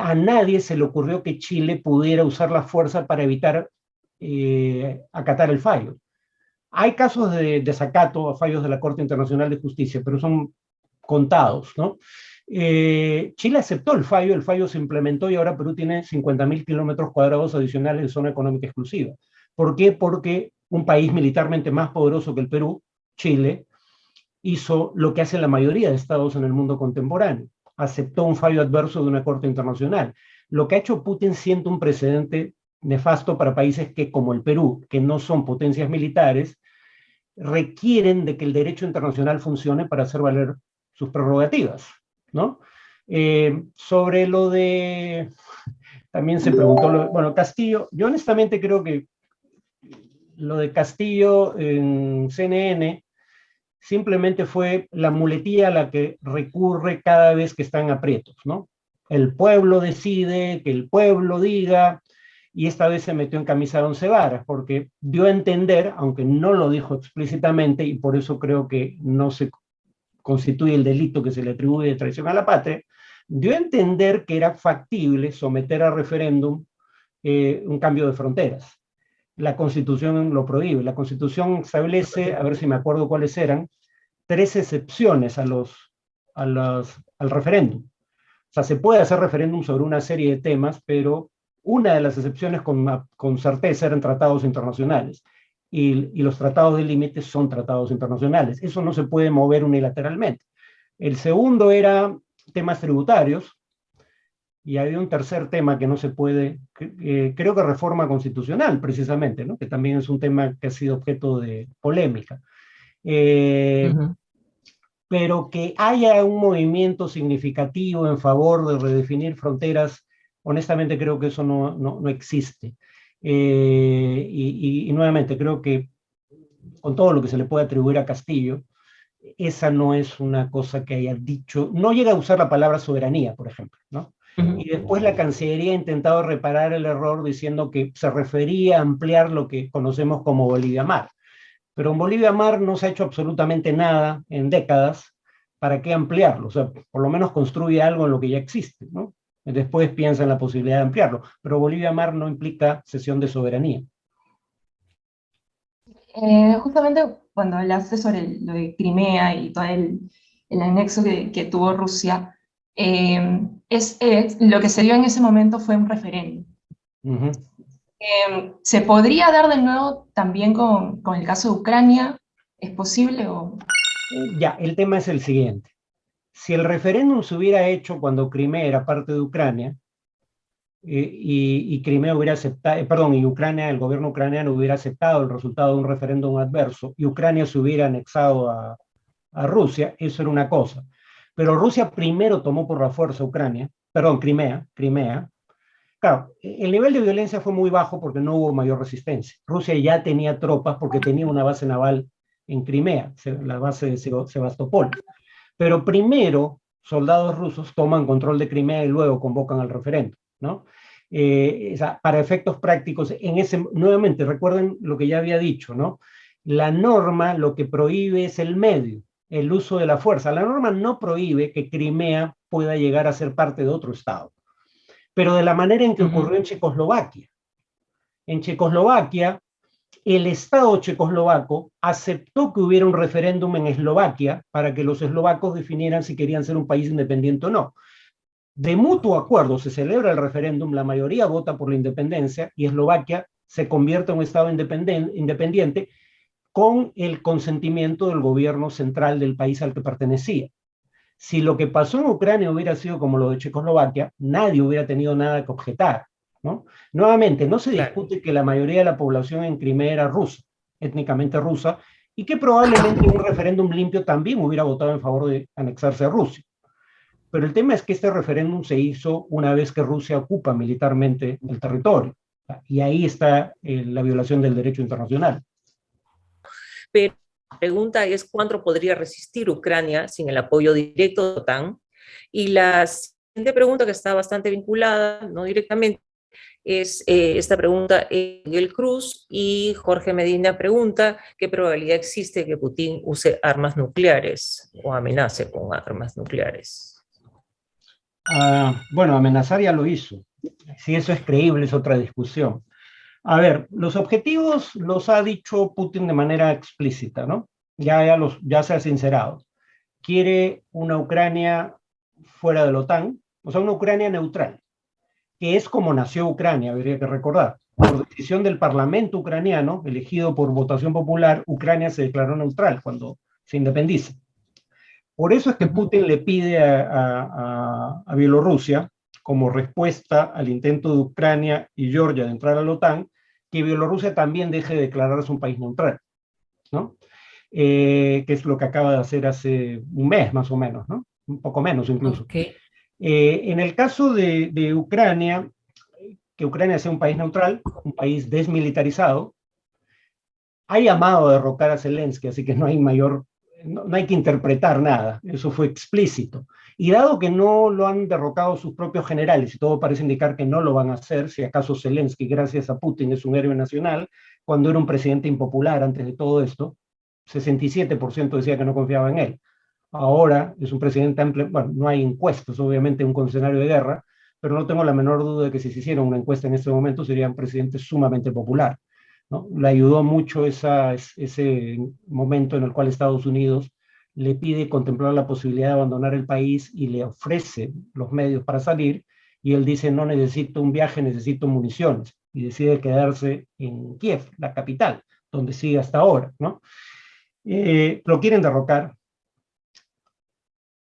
a nadie se le ocurrió que Chile pudiera usar la fuerza para evitar acatar el fallo. Hay casos de desacato a fallos de la Corte Internacional de Justicia, pero son contados, ¿no? Chile aceptó el fallo se implementó y ahora Perú tiene 50.000 kilómetros cuadrados adicionales de zona económica exclusiva. ¿Por qué? Porque un país militarmente más poderoso que el Perú, Chile, hizo lo que hace la mayoría de estados en el mundo contemporáneo. Aceptó un fallo adverso de una corte internacional. Lo que ha hecho Putin siente un precedente nefasto para países que, como el Perú, que no son potencias militares, requieren de que el derecho internacional funcione para hacer valer sus prerrogativas, ¿no? Sobre lo de... También se preguntó, bueno, Castillo, yo honestamente creo que lo de Castillo en CNN simplemente fue la muletilla a la que recurre cada vez que están aprietos, ¿no? El pueblo decide, que el pueblo diga, y esta vez se metió en camisa de 11 varas, porque dio a entender, aunque no lo dijo explícitamente, y por eso creo que no se constituye el delito que se le atribuye de traición a la patria, dio a entender que era factible someter a referéndum un cambio de fronteras. La Constitución lo prohíbe. La Constitución establece, a ver si me acuerdo cuáles eran, 3 excepciones al referéndum. O sea, se puede hacer referéndum sobre una serie de temas, pero una de las excepciones con certeza eran tratados internacionales. Y los tratados de límites son tratados internacionales. Eso no se puede mover unilateralmente. El segundo era temas tributarios, y había un tercer tema que no se puede, creo que reforma constitucional, precisamente, ¿no? Que también es un tema que ha sido objeto de polémica. Pero que haya un movimiento significativo en favor de redefinir fronteras, honestamente creo que eso no existe. Y nuevamente, creo que con todo lo que se le puede atribuir a Castillo, esa no es una cosa que haya dicho, no llega a usar la palabra soberanía, por ejemplo, ¿no? Y después la Cancillería ha intentado reparar el error diciendo que se refería a ampliar lo que conocemos como Bolivia Mar. Pero en Bolivia Mar no se ha hecho absolutamente nada en décadas. ¿Para qué ampliarlo? O sea, por lo menos construye algo en lo que ya existe, ¿no? Después piensa en la posibilidad de ampliarlo. Pero Bolivia Mar no implica cesión de soberanía. Justamente cuando hablaste sobre lo de Crimea y todo el anexo que tuvo Rusia, Lo que se dio en ese momento fue un referéndum. Ujú. ¿Se podría dar de nuevo también con el caso de Ucrania? ¿Es posible o...? Ya, el tema es el siguiente. Si el referéndum se hubiera hecho cuando Crimea era parte de Ucrania, y Crimea hubiera aceptado, perdón, y Ucrania, el gobierno ucraniano hubiera aceptado el resultado de un referéndum adverso y Ucrania se hubiera anexado a Rusia, eso era una cosa. Pero Rusia primero tomó por la fuerza Ucrania, perdón, Crimea. Claro, el nivel de violencia fue muy bajo porque no hubo mayor resistencia. Rusia ya tenía tropas porque tenía una base naval en Crimea, la base de Sebastopol. Pero primero, soldados rusos toman control de Crimea y luego convocan al referéndum, ¿no? O sea, para efectos prácticos, nuevamente, recuerden lo que ya había dicho, ¿no? La norma lo que prohíbe es el medio, el uso de la fuerza. La norma no prohíbe que Crimea pueda llegar a ser parte de otro Estado, pero de la manera en que ocurrió en Checoslovaquia. En Checoslovaquia, el Estado checoslovaco aceptó que hubiera un referéndum en Eslovaquia para que los eslovacos definieran si querían ser un país independiente o no. De mutuo acuerdo se celebra el referéndum, la mayoría vota por la independencia y Eslovaquia se convierte en un Estado independiente con el consentimiento del gobierno central del país al que pertenecía. Si lo que pasó en Ucrania hubiera sido como lo de Checoslovaquia, nadie hubiera tenido nada que objetar, ¿no? Nuevamente, no se discute que la mayoría de la población en Crimea era rusa, étnicamente rusa, y que probablemente un referéndum limpio también hubiera votado en favor de anexarse a Rusia. Pero el tema es que este referéndum se hizo una vez que Rusia ocupa militarmente el territorio. Y ahí está la violación del derecho internacional. Pero la pregunta es cuánto podría resistir Ucrania sin el apoyo directo de la OTAN. Y la siguiente pregunta, que está bastante vinculada, no directamente, es esta pregunta Miguel Cruz, y Jorge Medina pregunta qué probabilidad existe que Putin use armas nucleares o amenace con armas nucleares. Bueno, amenazar ya lo hizo. Si eso es creíble es otra discusión. A ver, los objetivos los ha dicho Putin de manera explícita, ¿no? Ya se ha sincerado. Quiere una Ucrania fuera de la OTAN, o sea, una Ucrania neutral, que es como nació Ucrania, habría que recordar. Por decisión del Parlamento ucraniano, elegido por votación popular, Ucrania se declaró neutral cuando se independiza. Por eso es que Putin le pide a Bielorrusia, como respuesta al intento de Ucrania y Georgia de entrar a la OTAN, que Bielorrusia también deje de declararse un país neutral, ¿no? Que es lo que acaba de hacer hace un mes más o menos, ¿no? Un poco menos incluso. Okay. En el caso de Ucrania, que Ucrania sea un país neutral, un país desmilitarizado, ha llamado a derrocar a Zelensky, así que no hay que interpretar nada, eso fue explícito. Y dado que no lo han derrocado sus propios generales, y todo parece indicar que no lo van a hacer, si acaso Zelensky, gracias a Putin, es un héroe nacional, cuando era un presidente impopular antes de todo esto, 67% decía que no confiaba en él. Ahora es un presidente amplio, bueno, no hay encuestas, obviamente, un escenario de guerra, pero no tengo la menor duda de que si se hiciera una encuesta en este momento sería un presidente sumamente popular, ¿no? Le ayudó mucho ese momento en el cual Estados Unidos le pide contemplar la posibilidad de abandonar el país y le ofrece los medios para salir, y él dice: no necesito un viaje, necesito municiones, y decide quedarse en Kiev, la capital, donde sigue hasta ahora, ¿no? Lo quieren derrocar,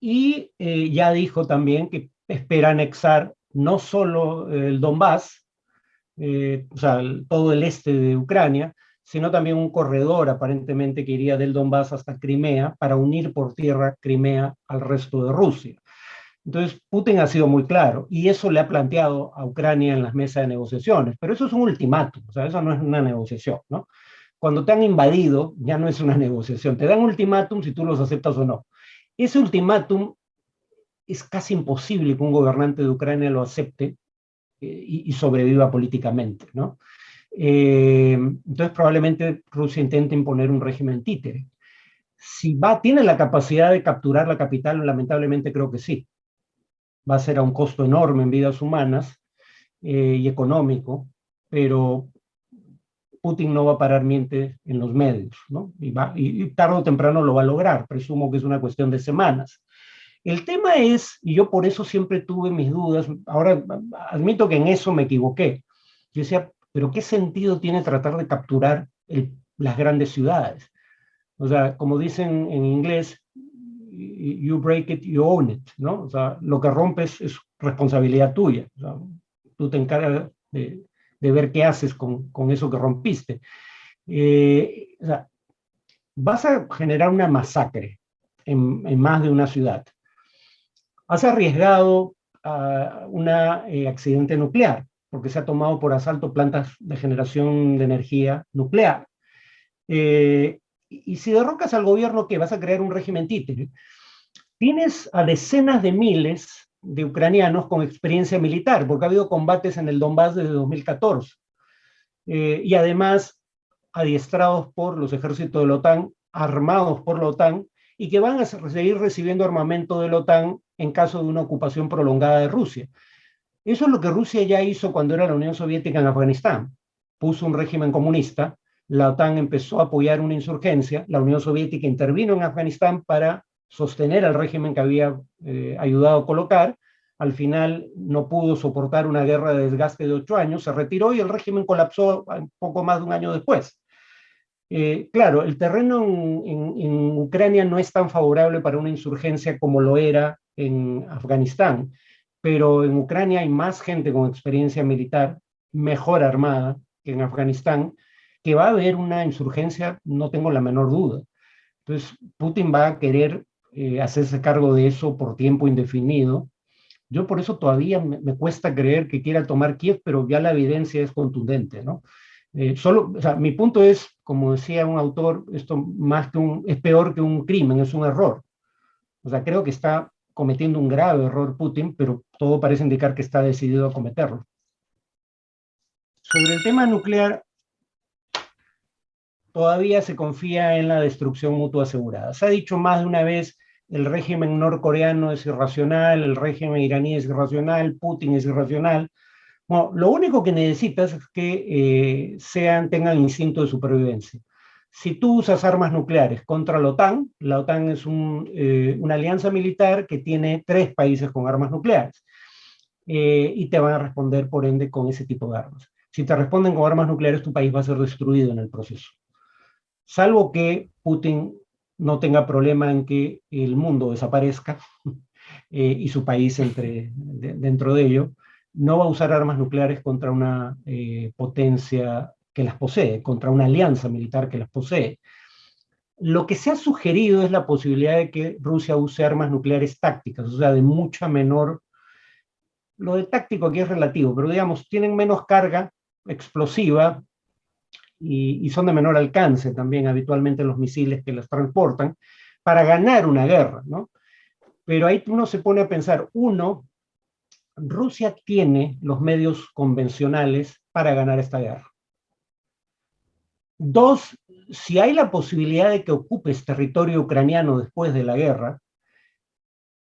y ya dijo también que espera anexar no solo el Donbass, o sea, todo el este de Ucrania, sino también un corredor aparentemente que iría del Donbass hasta Crimea para unir por tierra Crimea al resto de Rusia. Entonces, Putin ha sido muy claro y eso le ha planteado a Ucrania en las mesas de negociaciones, pero eso es un ultimátum, o sea, eso no es una negociación, ¿no? Cuando te han invadido, ya no es una negociación, te dan ultimátum si tú los aceptas o no. Ese ultimátum es casi imposible que un gobernante de Ucrania lo acepte y sobreviva políticamente, ¿no? Entonces probablemente Rusia intente imponer un régimen títere. Si tiene la capacidad de capturar la capital, lamentablemente creo que sí. Va a ser a un costo enorme en vidas humanas y económico, pero Putin no va a parar miente en los medios, ¿no? Y tarde o temprano lo va a lograr, presumo que es una cuestión de semanas. El tema es, y yo por eso siempre tuve mis dudas, ahora admito que en eso me equivoqué. Yo decía, pero ¿qué sentido tiene tratar de capturar las grandes ciudades? O sea, como dicen en inglés, you break it, you own it, ¿no? O sea, lo que rompes es responsabilidad tuya. O sea, tú te encargas de ver qué haces con eso que rompiste. O sea, vas a generar una masacre en más de una ciudad. Has arriesgado un accidente nuclear, porque se ha tomado por asalto plantas de generación de energía nuclear. Y si derrocas al gobierno, ¿qué? Vas a crear un régimen títere. Tienes a decenas de miles de ucranianos con experiencia militar, porque ha habido combates en el Donbass desde 2014. Y además adiestrados por los ejércitos de la OTAN, armados por la OTAN, y que van a seguir recibiendo armamento de la OTAN en caso de una ocupación prolongada de Rusia. Eso es lo que Rusia ya hizo cuando era la Unión Soviética en Afganistán. Puso un régimen comunista, la OTAN empezó a apoyar una insurgencia, la Unión Soviética intervino en Afganistán para sostener al régimen que había ayudado a colocar. Al final no pudo soportar una guerra de desgaste de 8 años, se retiró y el régimen colapsó un poco más de un año después. Claro, el terreno en Ucrania no es tan favorable para una insurgencia como lo era en Afganistán, pero en Ucrania hay más gente con experiencia militar, mejor armada que en Afganistán, que va a haber una insurgencia, no tengo la menor duda. Entonces, Putin va a querer hacerse cargo de eso por tiempo indefinido. Yo por eso todavía me cuesta creer que quiera tomar Kiev, pero ya la evidencia es contundente, ¿no? O sea, mi punto es, como decía un autor, esto más que es peor que un crimen, es un error. O sea, creo que está cometiendo un grave error Putin, pero todo parece indicar que está decidido a cometerlo. Sobre el tema nuclear, todavía se confía en la destrucción mutua asegurada. Se ha dicho más de una vez, el régimen norcoreano es irracional, el régimen iraní es irracional, Putin es irracional. Bueno, lo único que necesitas es que tengan instinto de supervivencia. Si tú usas armas nucleares contra la OTAN es una alianza militar que tiene 3 países con armas nucleares y te van a responder, por ende, con ese tipo de armas. Si te responden con armas nucleares, tu país va a ser destruido en el proceso. Salvo que Putin no tenga problema en que el mundo desaparezca y su país dentro de ello, no va a usar armas nucleares contra una potencia que las posee, contra una alianza militar que las posee. Lo que se ha sugerido es la posibilidad de que Rusia use armas nucleares tácticas, o sea, de mucha menor... Lo de táctico aquí es relativo, pero digamos, tienen menos carga explosiva y son de menor alcance también habitualmente los misiles que las transportan, para ganar una guerra, ¿no? Pero ahí uno se pone a pensar, Rusia tiene los medios convencionales para ganar esta guerra. 2, si hay la posibilidad de que ocupes territorio ucraniano después de la guerra,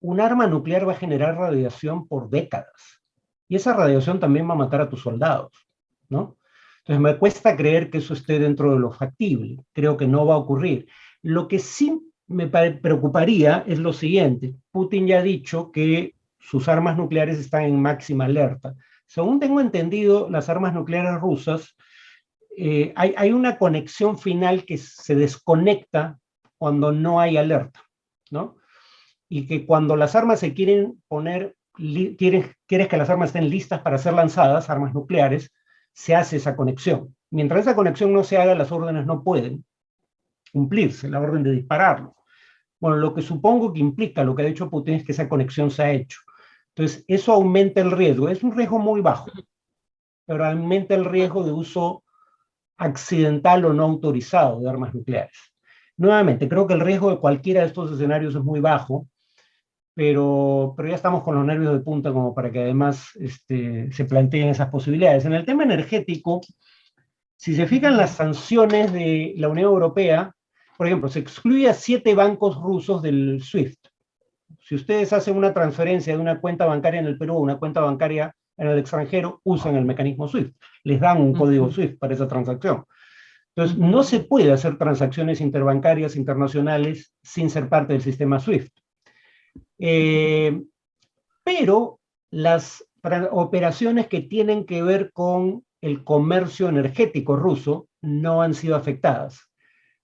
un arma nuclear va a generar radiación por décadas. Y esa radiación también va a matar a tus soldados, ¿no? Entonces me cuesta creer que eso esté dentro de lo factible. Creo que no va a ocurrir. Lo que sí me preocuparía es lo siguiente. Putin ya ha dicho que sus armas nucleares están en máxima alerta. Según tengo entendido, las armas nucleares rusas, hay una conexión final que se desconecta cuando no hay alerta, ¿no? Y que cuando las armas se quieren poner, quieres que las armas estén listas para ser lanzadas, armas nucleares, se hace esa conexión. Mientras esa conexión no se haga, las órdenes no pueden cumplirse, la orden de dispararlo. Bueno, lo que supongo que implica lo que ha dicho Putin es que esa conexión se ha hecho. Entonces, eso aumenta el riesgo. Es un riesgo muy bajo, pero aumenta el riesgo de uso accidental o no autorizado de armas nucleares. Nuevamente, creo que el riesgo de cualquiera de estos escenarios es muy bajo, pero ya estamos con los nervios de punta como para que además se planteen esas posibilidades. En el tema energético, si se fijan las sanciones de la Unión Europea, por ejemplo, se excluye a 7 bancos rusos del SWIFT. Si ustedes hacen una transferencia de una cuenta bancaria en el Perú a una cuenta bancaria en el extranjero, usan el mecanismo SWIFT. Les dan un código SWIFT para esa transacción. Entonces, no se puede hacer transacciones interbancarias internacionales sin ser parte del sistema SWIFT. Pero las operaciones que tienen que ver con el comercio energético ruso no han sido afectadas.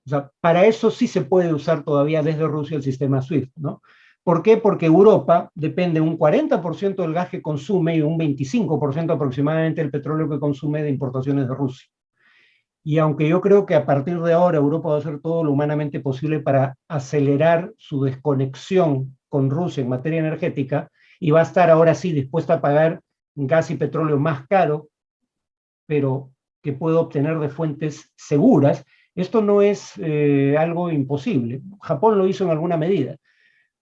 O sea, para eso sí se puede usar todavía desde Rusia el sistema SWIFT, ¿no? ¿Por qué? Porque Europa depende un 40% del gas que consume y un 25% aproximadamente del petróleo que consume de importaciones de Rusia. Y aunque yo creo que a partir de ahora Europa va a hacer todo lo humanamente posible para acelerar su desconexión con Rusia en materia energética, y va a estar ahora sí dispuesta a pagar gas y petróleo más caro, pero que puede obtener de fuentes seguras, esto no es algo imposible. Japón lo hizo en alguna medida.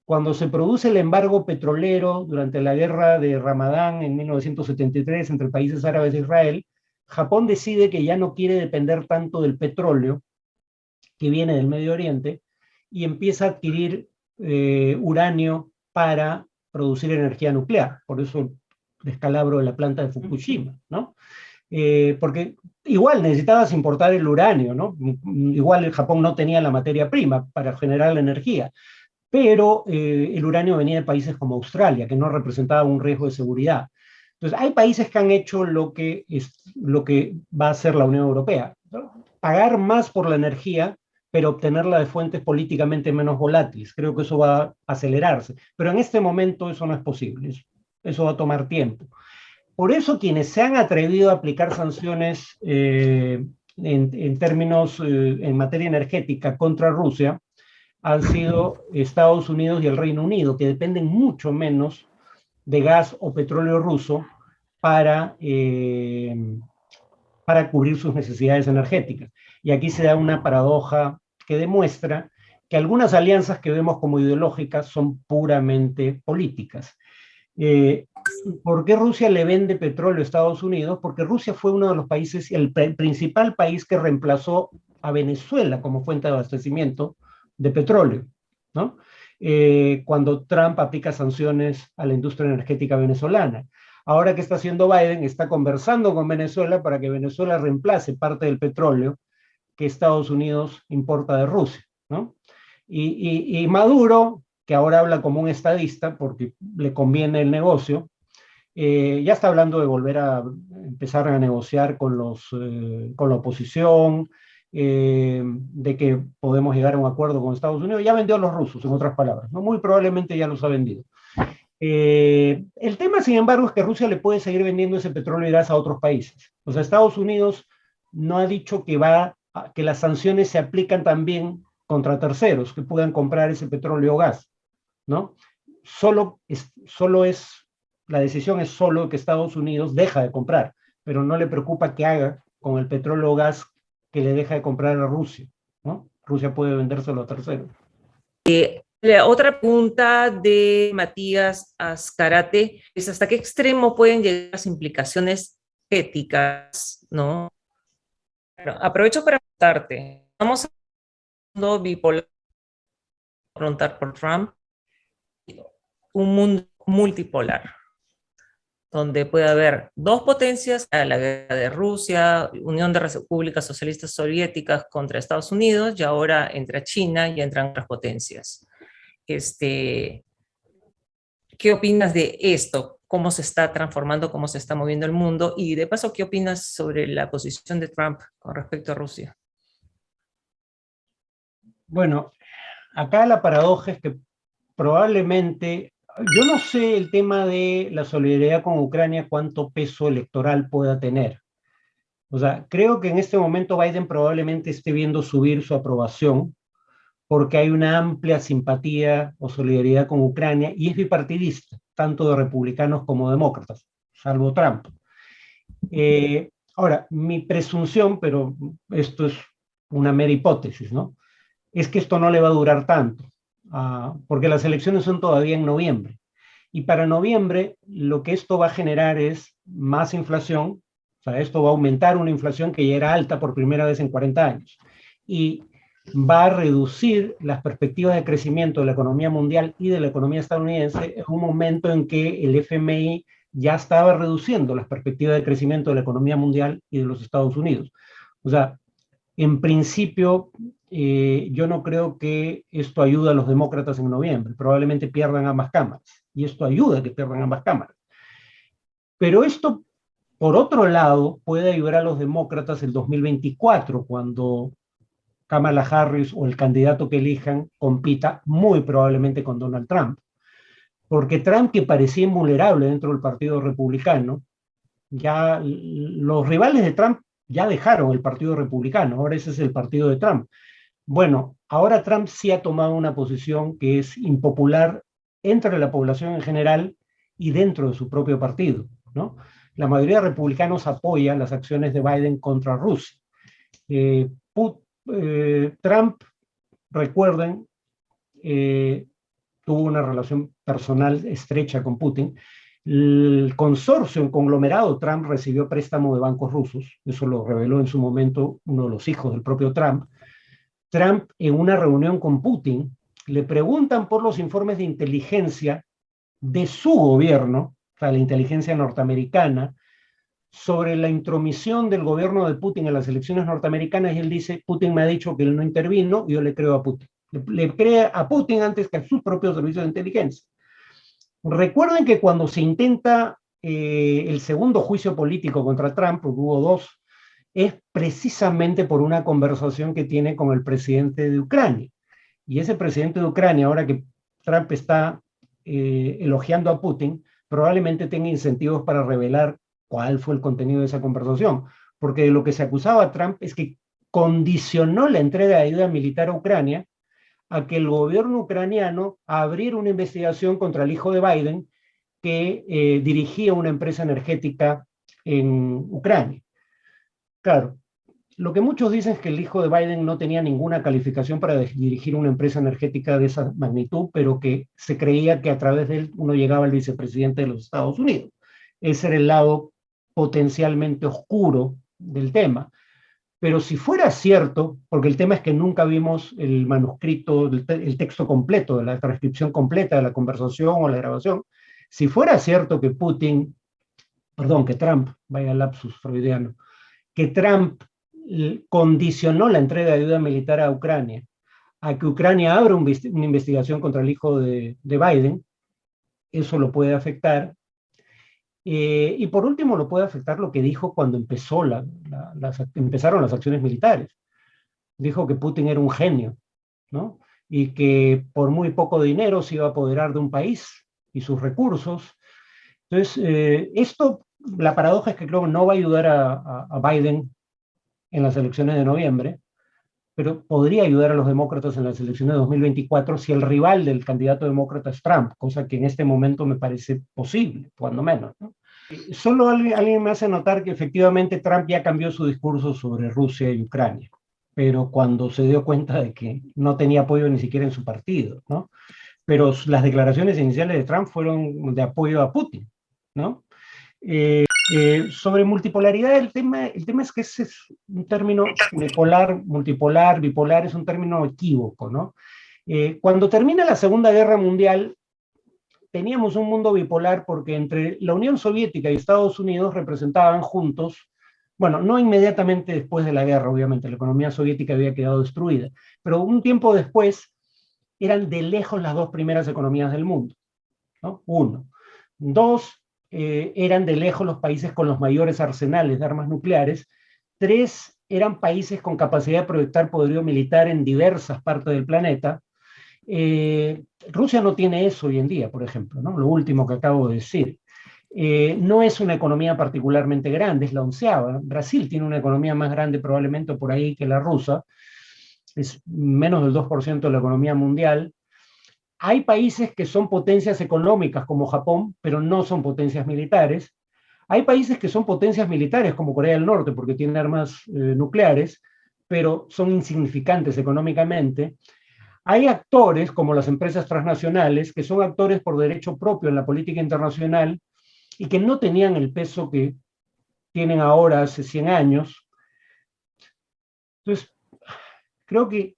Cuando se produce el embargo petrolero durante la guerra de Ramadán en 1973 entre países árabes e Israel, Japón decide que ya no quiere depender tanto del petróleo que viene del Medio Oriente y empieza a adquirir uranio para producir energía nuclear. Por eso el descalabro de la planta de Fukushima, ¿no? Porque igual necesitabas importar el uranio, ¿no? Igual el Japón no tenía la materia prima para generar la energía, pero el uranio venía de países como Australia, que no representaba un riesgo de seguridad. Entonces, hay países que han hecho lo que va a hacer la Unión Europea, ¿no? Pagar más por la energía, pero obtenerla de fuentes políticamente menos volátiles. Creo que eso va a acelerarse. Pero en este momento eso no es posible. Eso va a tomar tiempo. Por eso quienes se han atrevido a aplicar sanciones en términos, en materia energética contra Rusia, han sido Estados Unidos y el Reino Unido, que dependen mucho menos de gas o petróleo ruso para cubrir sus necesidades energéticas. Y aquí se da una paradoja que demuestra que algunas alianzas que vemos como ideológicas son puramente políticas. ¿Por qué Rusia le vende petróleo a Estados Unidos? Porque Rusia fue uno de los países, el principal país que reemplazó a Venezuela como fuente de abastecimiento de petróleo, ¿no? Cuando Trump aplica sanciones a la industria energética venezolana. Ahora que está haciendo Biden, está conversando con Venezuela para que Venezuela reemplace parte del petróleo que Estados Unidos importa de Rusia, ¿no? Y Maduro, que ahora habla como un estadista porque le conviene el negocio, ya está hablando de volver a empezar a negociar con la oposición, de que podemos llegar a un acuerdo con Estados Unidos. Ya vendió a los rusos, en otras palabras, ¿no? Muy probablemente ya los ha vendido. El tema, sin embargo, es que Rusia le puede seguir vendiendo ese petróleo y gas a otros países. O sea, Estados Unidos no ha dicho que las sanciones se aplican también contra terceros que puedan comprar ese petróleo o gas, ¿no? La decisión es solo que Estados Unidos deja de comprar, pero no le preocupa qué haga con el petróleo o gas que le deja de comprar a Rusia, ¿no? Rusia puede vendérselo a terceros. La otra pregunta de Matías Azcárate es ¿hasta qué extremo pueden llegar las implicaciones éticas, ¿no? Bueno, aprovecho para preguntarte, ¿estamos en un mundo bipolar, preguntar por Trump, un mundo multipolar, donde puede haber dos potencias, la guerra de Rusia, Unión de Repúblicas Socialistas Soviéticas contra Estados Unidos, y ahora entra China y entran otras potencias? ¿Qué opinas de esto? ¿Cómo se está transformando, cómo se está moviendo el mundo? Y de paso, ¿qué opinas sobre la posición de Trump con respecto a Rusia? Bueno, acá la paradoja es que probablemente, yo no sé el tema de la solidaridad con Ucrania, cuánto peso electoral pueda tener. O sea, creo que en este momento Biden probablemente esté viendo subir su aprobación porque hay una amplia simpatía o solidaridad con Ucrania y es bipartidista, tanto de republicanos como demócratas, salvo Trump. Ahora, mi presunción, pero esto es una mera hipótesis, ¿no? Es que esto no le va a durar tanto, porque las elecciones son todavía en noviembre. Y para noviembre lo que esto va a generar es más inflación, o sea, esto va a aumentar una inflación que ya era alta por primera vez en 40 años. Y va a reducir las perspectivas de crecimiento de la economía mundial y de la economía estadounidense en un momento en que el FMI ya estaba reduciendo las perspectivas de crecimiento de la economía mundial y de los Estados Unidos. O sea, en principio, yo no creo que esto ayude a los demócratas en noviembre. Probablemente pierdan ambas cámaras, y esto ayuda a que pierdan ambas cámaras. Pero esto, por otro lado, puede ayudar a los demócratas el 2024, cuando Kamala Harris o el candidato que elijan compita muy probablemente con Donald Trump. Porque Trump, que parecía invulnerable dentro del Partido Republicano, ya los rivales de Trump ya dejaron el Partido Republicano, ahora ese es el partido de Trump. Bueno, ahora Trump sí ha tomado una posición que es impopular entre la población en general y dentro de su propio partido, ¿no? La mayoría de republicanos apoyan las acciones de Biden contra Rusia. Trump, recuerden, tuvo una relación personal estrecha con Putin. El consorcio, el conglomerado Trump recibió préstamo de bancos rusos, eso lo reveló en su momento uno de los hijos del propio Trump. Trump, en una reunión con Putin, le preguntan por los informes de inteligencia de su gobierno, o sea, la inteligencia norteamericana, sobre la intromisión del gobierno de Putin en las elecciones norteamericanas, y él dice, Putin me ha dicho que él no intervino, y yo le creo a Putin. Le cree a Putin antes que a sus propios servicios de inteligencia. Recuerden que cuando se intenta el segundo juicio político contra Trump, porque hubo dos, es precisamente por una conversación que tiene con el presidente de Ucrania. Y ese presidente de Ucrania, ahora que Trump está elogiando a Putin, probablemente tenga incentivos para revelar cuál fue el contenido de esa conversación. Porque de lo que se acusaba a Trump es que condicionó la entrega de ayuda militar a Ucrania a que el gobierno ucraniano abriera una investigación contra el hijo de Biden que dirigía una empresa energética en Ucrania. Claro, lo que muchos dicen es que el hijo de Biden no tenía ninguna calificación para dirigir una empresa energética de esa magnitud, pero que se creía que a través de él uno llegaba al vicepresidente de los Estados Unidos. Ese era el lado potencialmente oscuro del tema. Pero si fuera cierto, porque el tema es que nunca vimos el manuscrito, el texto completo, de la transcripción completa de la conversación o la grabación, si fuera cierto que que Trump, vaya lapsus freudiano, que Trump condicionó la entrega de ayuda militar a Ucrania, a que Ucrania abra una investigación contra el hijo de Biden, eso lo puede afectar. Y por último, lo puede afectar lo que dijo cuando empezaron las acciones militares. Dijo que Putin era un genio, ¿no? Y que por muy poco dinero se iba a apoderar de un país y sus recursos. Entonces, la paradoja es que creo que no va a ayudar a Biden en las elecciones de noviembre, pero podría ayudar a los demócratas en las elecciones de 2024 si el rival del candidato demócrata es Trump, cosa que en este momento me parece posible, cuando menos, ¿no? Solo alguien me hace notar que efectivamente Trump ya cambió su discurso sobre Rusia y Ucrania, pero cuando se dio cuenta de que no tenía apoyo ni siquiera en su partido, ¿no? Pero las declaraciones iniciales de Trump fueron de apoyo a Putin, ¿no? Sobre multipolaridad, el tema es que ese es un término unipolar, multipolar, bipolar, es un término equívoco, ¿no? Cuando termina la Segunda Guerra Mundial, teníamos un mundo bipolar porque entre la Unión Soviética y Estados Unidos representaban juntos, bueno, no inmediatamente después de la guerra, obviamente, la economía soviética había quedado destruida, pero un tiempo después eran de lejos las dos primeras economías del mundo, ¿no? Uno. Dos, eran de lejos los países con los mayores arsenales de armas nucleares. Tres, eran países con capacidad de proyectar poderío militar en diversas partes del planeta. Rusia no tiene eso hoy en día, por ejemplo, ¿no? Lo último que acabo de decir. No es una economía particularmente grande, es la 11ª. Brasil tiene una economía más grande probablemente por ahí que la rusa, es menos del 2% de la economía mundial. Hay países que son potencias económicas como Japón, pero no son potencias militares. Hay países que son potencias militares como Corea del Norte porque tienen armas nucleares, pero son insignificantes económicamente. Hay actores como las empresas transnacionales que son actores por derecho propio en la política internacional y que no tenían el peso que tienen ahora hace 100 años. Entonces, creo que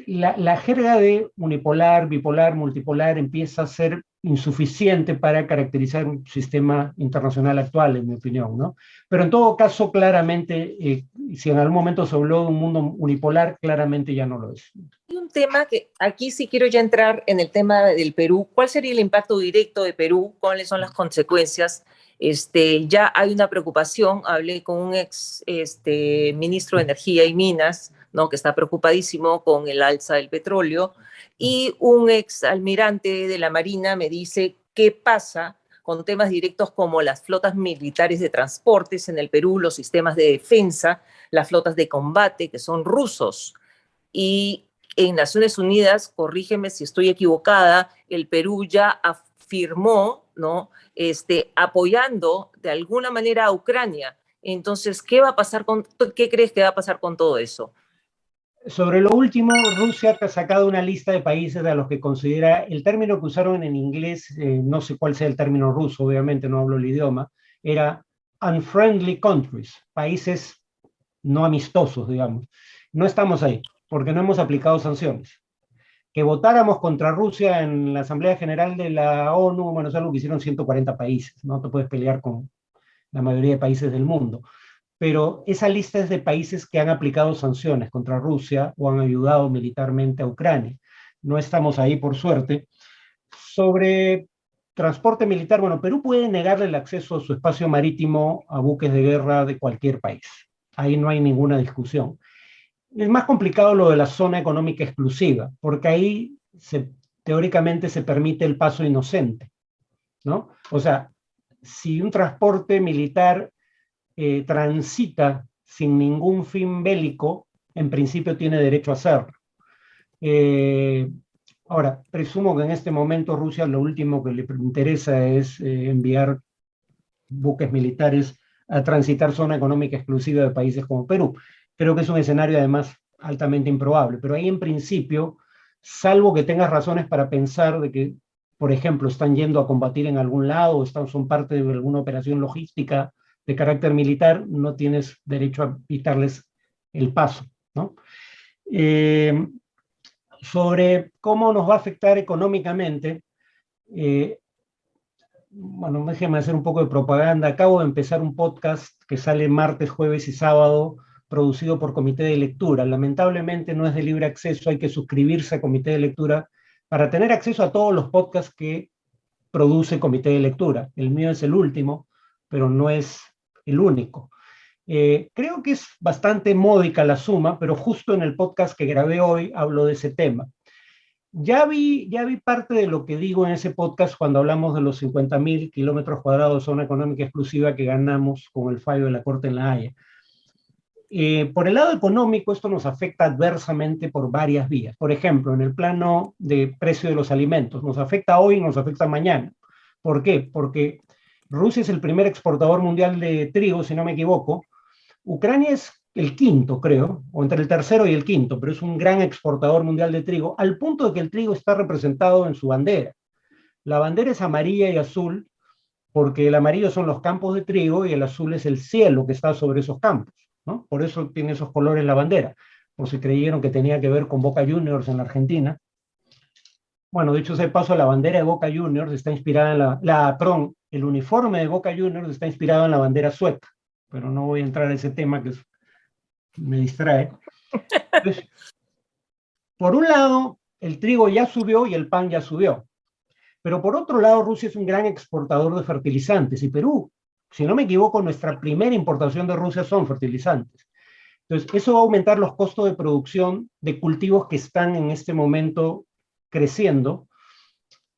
la jerga de unipolar, bipolar, multipolar empieza a ser insuficiente para caracterizar un sistema internacional actual, en mi opinión, ¿no? Pero en todo caso, claramente, si en algún momento se habló de un mundo unipolar, claramente ya no lo es. Hay un tema que aquí sí quiero ya entrar en el tema del Perú. ¿Cuál sería el impacto directo de Perú? ¿Cuáles son las consecuencias? Ya hay una preocupación, hablé con un ex ministro de Energía y Minas, ¿no? Que está preocupadísimo con el alza del petróleo, y un ex almirante de la Marina me dice qué pasa con temas directos como las flotas militares de transportes en el Perú, los sistemas de defensa, las flotas de combate que son rusos. Y en Naciones Unidas, corrígeme si estoy equivocada, el Perú ya afirmó, ¿no? Apoyando de alguna manera a Ucrania. Entonces, ¿qué crees que va a pasar con todo eso? Sobre lo último, Rusia ha sacado una lista de países a los que considera, el término que usaron en inglés, no sé cuál sea el término ruso, obviamente no hablo el idioma, era unfriendly countries, países no amistosos, digamos. No estamos ahí, porque no hemos aplicado sanciones. Que votáramos contra Rusia en la Asamblea General de la ONU, bueno, es algo que hicieron 140 países, no te puedes pelear con la mayoría de países del mundo. Pero esa lista es de países que han aplicado sanciones contra Rusia o han ayudado militarmente a Ucrania. No estamos ahí, por suerte. Sobre transporte militar, bueno, Perú puede negarle el acceso a su espacio marítimo a buques de guerra de cualquier país. Ahí no hay ninguna discusión. Es más complicado lo de la zona económica exclusiva, porque ahí teóricamente se permite el paso inocente, ¿no? O sea, si un transporte militar transita sin ningún fin bélico, en principio tiene derecho a hacerlo. Ahora, presumo que en este momento Rusia lo último que le interesa es enviar buques militares a transitar zona económica exclusiva de países como Perú. Creo que es un escenario además altamente improbable, pero ahí en principio, salvo que tengas razones para pensar de que, por ejemplo, están yendo a combatir en algún lado, o son parte de alguna operación logística de carácter militar, no tienes derecho a quitarles el paso, ¿no? Sobre cómo nos va a afectar económicamente, bueno, déjenme hacer un poco de propaganda. Acabo de empezar un podcast que sale martes, jueves y sábado, producido por Comité de Lectura. Lamentablemente no es de libre acceso, hay que suscribirse a Comité de Lectura para tener acceso a todos los podcasts que produce Comité de Lectura. El mío es el último, pero no es el único. Creo que es bastante módica la suma, pero justo en el podcast que grabé hoy hablo de ese tema. Ya vi parte de lo que digo en ese podcast cuando hablamos de los 50.000 kilómetros cuadrados de zona económica exclusiva que ganamos con el fallo de la Corte en La Haya. Por el lado económico, esto nos afecta adversamente por varias vías. Por ejemplo, en el plano de precio de los alimentos, nos afecta hoy y nos afecta mañana. ¿Por qué? Porque Rusia es el primer exportador mundial de trigo, si no me equivoco. Ucrania es el quinto, creo, o entre el tercero y el quinto, pero es un gran exportador mundial de trigo, al punto de que el trigo está representado en su bandera. La bandera es amarilla y azul, porque el amarillo son los campos de trigo y el azul es el cielo que está sobre esos campos, ¿no? Por eso tiene esos colores la bandera, por si creyeron que tenía que ver con Boca Juniors en la Argentina. Bueno, de hecho, ese paso, la bandera de Boca Juniors está inspirada en el uniforme de Boca Juniors está inspirado en la bandera sueca, pero no voy a entrar a ese tema que me distrae. Entonces, por un lado, el trigo ya subió y el pan ya subió. Pero por otro lado, Rusia es un gran exportador de fertilizantes y Perú, si no me equivoco, nuestra primera importación de Rusia son fertilizantes. Entonces, eso va a aumentar los costos de producción de cultivos que están en este momento creciendo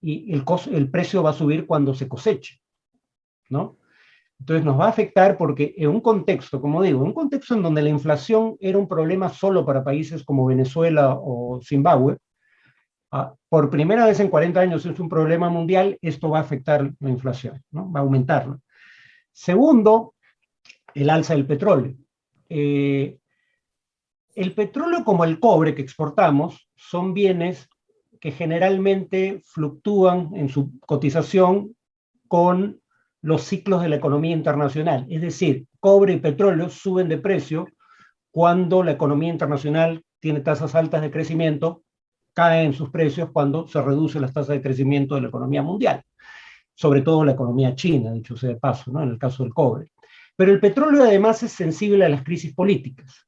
y el precio va a subir cuando se coseche, ¿no? Entonces nos va a afectar porque en un contexto, como digo, un contexto en donde la inflación era un problema solo para países como Venezuela o Zimbabue, por primera vez en 40 años es un problema mundial, esto va a afectar la inflación, ¿no? Va a aumentarla. Segundo, el alza del petróleo. El petróleo como el cobre que exportamos son bienes que generalmente fluctúan en su cotización con los ciclos de la economía internacional. Es decir, cobre y petróleo suben de precio cuando la economía internacional tiene tasas altas de crecimiento, caen sus precios cuando se reduce las tasas de crecimiento de la economía mundial, sobre todo la economía china, dicho sea de paso, ¿no? En el caso del cobre. Pero el petróleo además es sensible a las crisis políticas,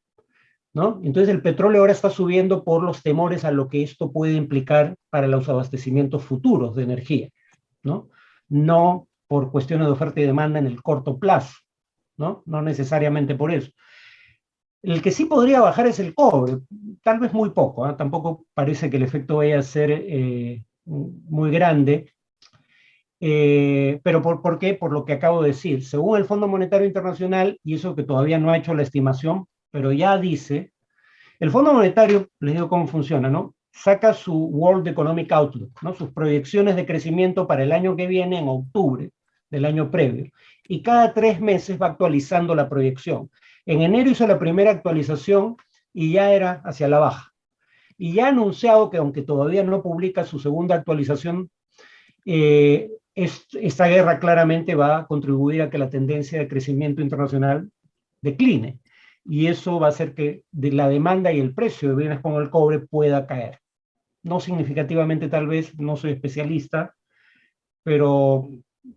¿no? Entonces el petróleo ahora está subiendo por los temores a lo que esto puede implicar para los abastecimientos futuros de energía, ¿no? No por cuestiones de oferta y demanda en el corto plazo, ¿no? No necesariamente por eso. El que sí podría bajar es el cobre, tal vez muy poco, ¿eh? Tampoco parece que el efecto vaya a ser muy grande, pero ¿por qué? Por lo que acabo de decir. Según el Fondo Monetario Internacional, y eso que todavía no ha hecho la estimación, pero ya dice, el Fondo Monetario, les digo cómo funciona, ¿no? Saca su World Economic Outlook, ¿no? Sus proyecciones de crecimiento para el año que viene en octubre del año previo. Y cada 3 meses va actualizando la proyección. En enero hizo la primera actualización y ya era hacia la baja. Y ya ha anunciado que aunque todavía no publica su segunda actualización, esta guerra claramente va a contribuir a que la tendencia de crecimiento internacional decline. Y eso va a hacer que la demanda y el precio de bienes como el cobre pueda caer. No significativamente tal vez, no soy especialista, pero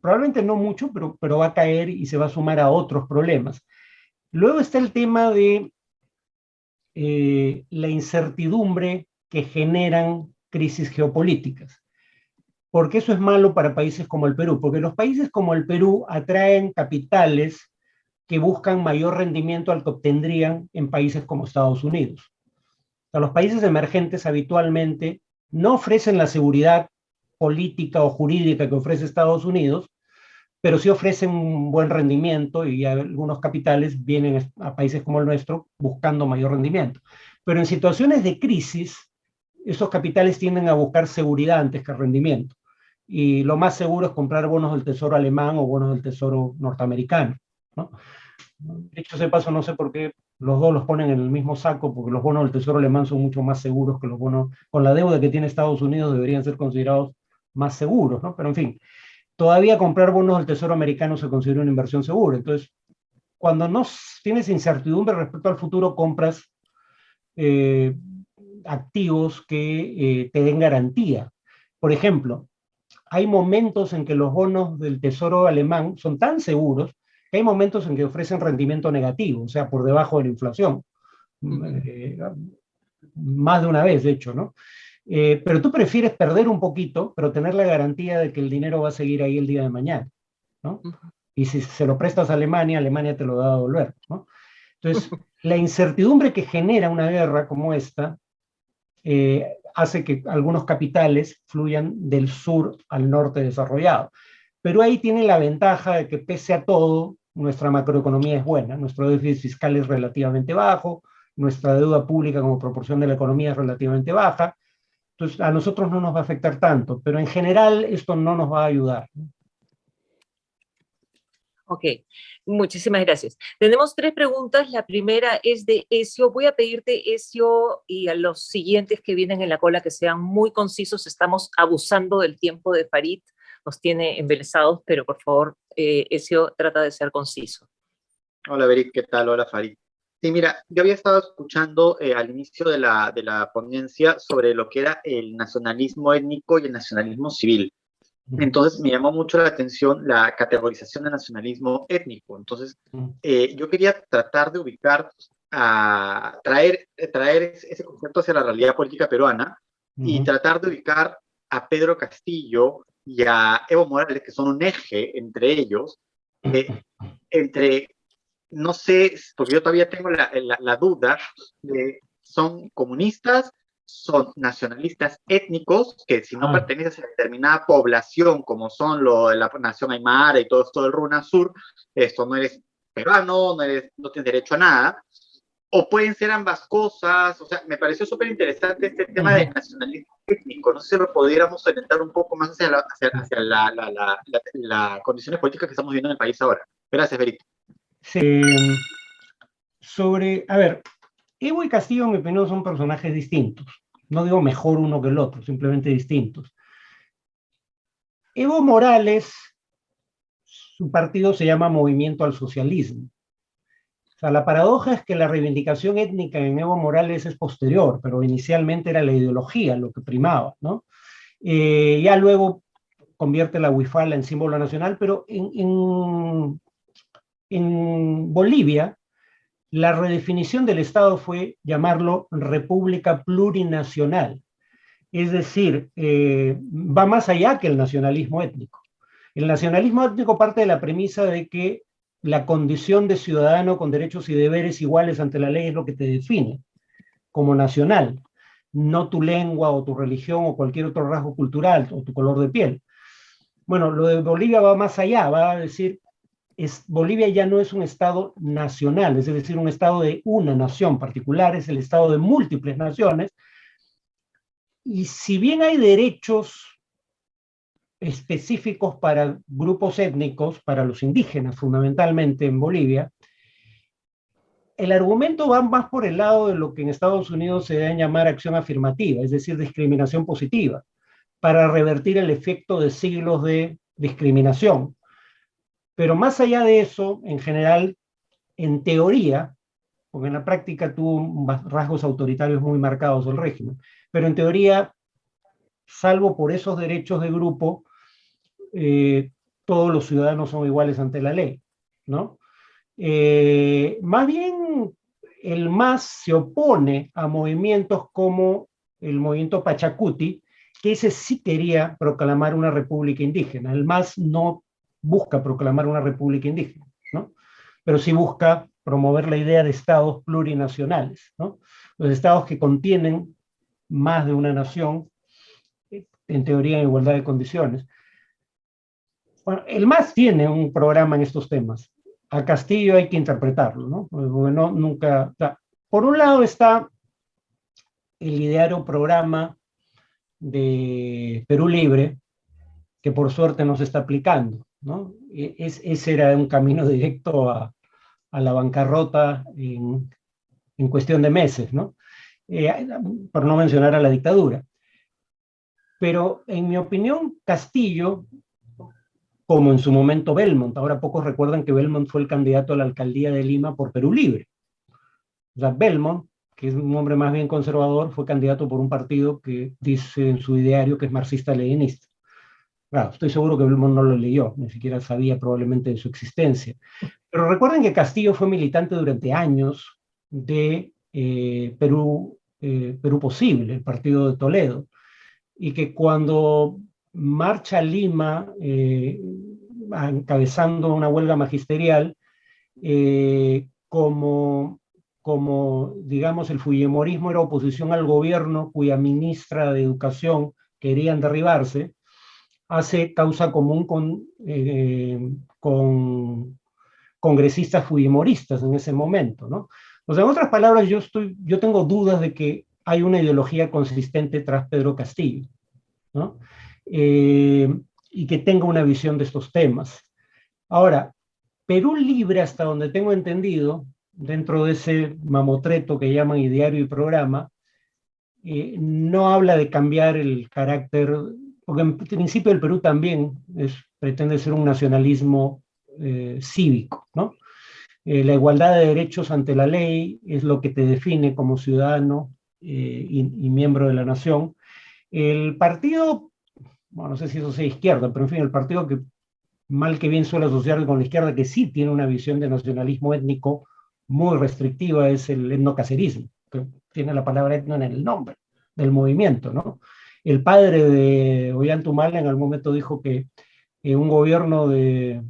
probablemente no mucho, pero va a caer y se va a sumar a otros problemas. Luego está el tema de la incertidumbre que generan crisis geopolíticas. Porque eso es malo para países como el Perú, porque los países como el Perú atraen capitales que buscan mayor rendimiento al que obtendrían en países como Estados Unidos. O sea, los países emergentes habitualmente no ofrecen la seguridad política o jurídica que ofrece Estados Unidos, pero sí ofrecen un buen rendimiento y algunos capitales vienen a países como el nuestro buscando mayor rendimiento. Pero en situaciones de crisis, esos capitales tienden a buscar seguridad antes que rendimiento. Y lo más seguro es comprar bonos del tesoro alemán o bonos del tesoro norteamericano, ¿no? Dicho sea de paso, no sé por qué los dos los ponen en el mismo saco, porque los bonos del tesoro alemán son mucho más seguros que los bonos, con la deuda que tiene Estados Unidos deberían ser considerados más seguros, ¿no? Pero en fin, todavía comprar bonos del tesoro americano se considera una inversión segura. Entonces, cuando no tienes incertidumbre respecto al futuro, compras activos que te den garantía. Por ejemplo, hay momentos en que los bonos del tesoro alemán son tan seguros que hay momentos en que ofrecen rendimiento negativo, o sea, por debajo de la inflación. Más de una vez, de hecho, ¿no? Pero tú prefieres perder un poquito, pero tener la garantía de que el dinero va a seguir ahí el día de mañana, ¿no? Y si se lo prestas a Alemania, Alemania te lo va a devolver, ¿no? Entonces, la incertidumbre que genera una guerra como esta hace que algunos capitales fluyan del sur al norte desarrollado. Pero ahí tiene la ventaja de que pese a todo, nuestra macroeconomía es buena, nuestro déficit fiscal es relativamente bajo, nuestra deuda pública como proporción de la economía es relativamente baja, entonces a nosotros no nos va a afectar tanto, pero en general esto no nos va a ayudar. Ok, muchísimas gracias. Tenemos 3 preguntas. La primera es de Ezio. Voy a pedirte, Ezio, y a los siguientes que vienen en la cola que sean muy concisos. Estamos abusando del tiempo de Farid. Nos tiene embelesados, pero por favor, Ezio, trata de ser conciso. Hola, Berit, ¿qué tal? Hola, Farid. Sí, mira, yo había estado escuchando al inicio de la ponencia sobre lo que era el nacionalismo étnico y el nacionalismo civil. Entonces me llamó mucho la atención la categorización de nacionalismo étnico. Entonces yo quería tratar de ubicar, traer ese concepto hacia la realidad política peruana y tratar de ubicar a Pedro Castillo y a Evo Morales, que son un eje entre ellos, entre, no sé, porque yo todavía tengo la duda de, ¿son comunistas? Son nacionalistas étnicos que si no perteneces a determinada población, como son la nación aymara y todo el Runa Sur, esto no eres peruano, no tienes derecho a nada, o pueden ser ambas cosas. O sea, me pareció súper interesante este tema de nacionalismo étnico. No sé si lo pudiéramos orientar un poco más hacia las condiciones políticas que estamos viviendo en el país ahora. Gracias, Berito. A ver, Evo y Castillo, en mi opinión, son personajes distintos. No digo mejor uno que el otro, simplemente distintos. Evo Morales, su partido se llama Movimiento al Socialismo. sea, la paradoja es que la reivindicación étnica en Evo Morales es posterior, pero inicialmente era la ideología lo que primaba, ¿no? Ya luego convierte la huifala en símbolo nacional, pero en Bolivia la redefinición del Estado fue llamarlo República Plurinacional. Es decir, va más allá que el nacionalismo étnico. El nacionalismo étnico parte de la premisa de que la condición de ciudadano con derechos y deberes iguales ante la ley es lo que te define como nacional, no tu lengua o tu religión o cualquier otro rasgo cultural o tu color de piel. Bueno, lo de Bolivia va más allá, va a decir, Bolivia ya no es un estado nacional, es decir, un estado de una nación particular, es el estado de múltiples naciones, y si bien hay derechos específicos para grupos étnicos, para los indígenas fundamentalmente en Bolivia, el argumento va más por el lado de lo que en Estados Unidos se debe llamar acción afirmativa, es decir, discriminación positiva, para revertir el efecto de siglos de discriminación. Pero más allá de eso, en general, en teoría, porque en la práctica tuvo rasgos autoritarios muy marcados el régimen, pero en teoría, salvo por esos derechos de grupo, todos los ciudadanos son iguales ante la ley, ¿no? Más bien, el MAS se opone a movimientos como el movimiento Pachacuti, que ese sí quería proclamar una república indígena. El MAS no busca proclamar una república indígena, ¿no? Pero sí busca promover la idea de estados plurinacionales, ¿no? Los estados que contienen más de una nación, en teoría en igualdad de condiciones. Bueno, el MAS tiene un programa en estos temas. A Castillo hay que interpretarlo, ¿no? Porque nunca, o sea, por un lado está el ideario programa de Perú Libre, que por suerte no se está aplicando, ¿no? Ese era un camino directo a la bancarrota en cuestión de meses, ¿no? Por no mencionar a la dictadura. Pero en mi opinión, Castillo, como en su momento Belmont, ahora pocos recuerdan que Belmont fue el candidato a la alcaldía de Lima por Perú Libre. O sea, Belmont, que es un hombre más bien conservador, fue candidato por un partido que dice en su ideario que es marxista-leninista. Claro, estoy seguro que Belmont no lo leyó, ni siquiera sabía probablemente de su existencia. Pero recuerden que Castillo fue militante durante años de Perú Posible, el partido de Toledo, y que cuando marcha a Lima encabezando una huelga magisterial, como digamos el fujimorismo era oposición al gobierno cuya ministra de Educación querían derribarse, hace causa común con congresistas fujimoristas en ese momento, ¿no? O sea, en otras palabras, yo tengo dudas de que hay una ideología consistente tras Pedro Castillo, ¿no? Y que tenga una visión de estos temas. Ahora, Perú Libre, hasta donde tengo entendido, dentro de ese mamotreto que llaman ideario y programa, no habla de cambiar el carácter, porque en principio el Perú también pretende ser un nacionalismo cívico, ¿no? La igualdad de derechos ante la ley es lo que te define como ciudadano y miembro de la nación. El partido, bueno, no sé si eso sea izquierda, pero en fin, el partido que mal que bien suele asociarse con la izquierda, que sí tiene una visión de nacionalismo étnico muy restrictiva, es el etnocacerismo, que tiene la palabra etno en el nombre del movimiento, ¿no? El padre de Ollanta-Humala en algún momento dijo que un gobierno de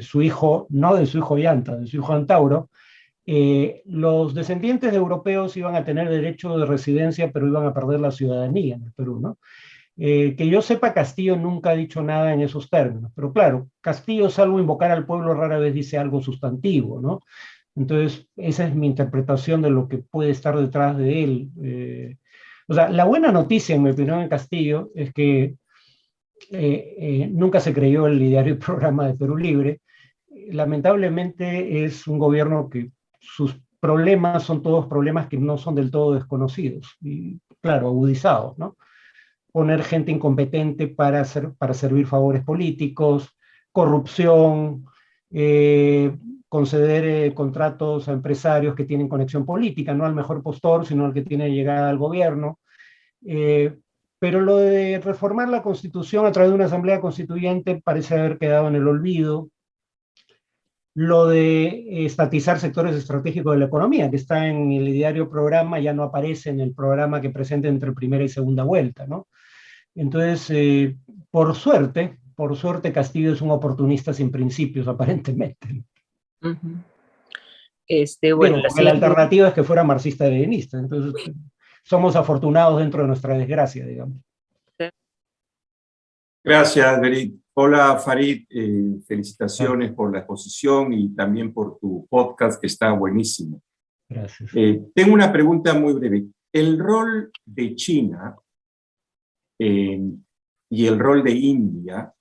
su hijo, no de su hijo Ollanta, de su hijo Antauro, los descendientes de europeos iban a tener derecho de residencia, pero iban a perder la ciudadanía en el Perú, ¿no? Que yo sepa, Castillo nunca ha dicho nada en esos términos, pero claro, Castillo, salvo invocar al pueblo, rara vez dice algo sustantivo, ¿no? Entonces, esa es mi interpretación de lo que puede estar detrás de él. O sea, la buena noticia, en mi opinión, en Castillo, es que nunca se creyó el ideario y programa de Perú Libre. Lamentablemente es un gobierno que sus problemas son todos problemas que no son del todo desconocidos, y claro, agudizados, ¿no? Poner gente incompetente para servir favores políticos, corrupción, conceder contratos a empresarios que tienen conexión política, no al mejor postor, sino al que tiene llegada al gobierno. Pero lo de reformar la Constitución a través de una asamblea constituyente parece haber quedado en el olvido. Lo de estatizar sectores estratégicos de la economía, que está en el diario programa, ya no aparece en el programa que presenta entre primera y segunda vuelta, ¿no? Entonces, por suerte, Castillo es un oportunista sin principios, aparentemente. Bueno, Digo, porque la alternativa es que fuera marxista-leninista. Entonces, somos afortunados dentro de nuestra desgracia, digamos. Gracias, Berit. Hola, Farid. Felicitaciones por la exposición y también por tu podcast, que está buenísimo. Gracias. Tengo una pregunta muy breve. El rol de China y el rol de India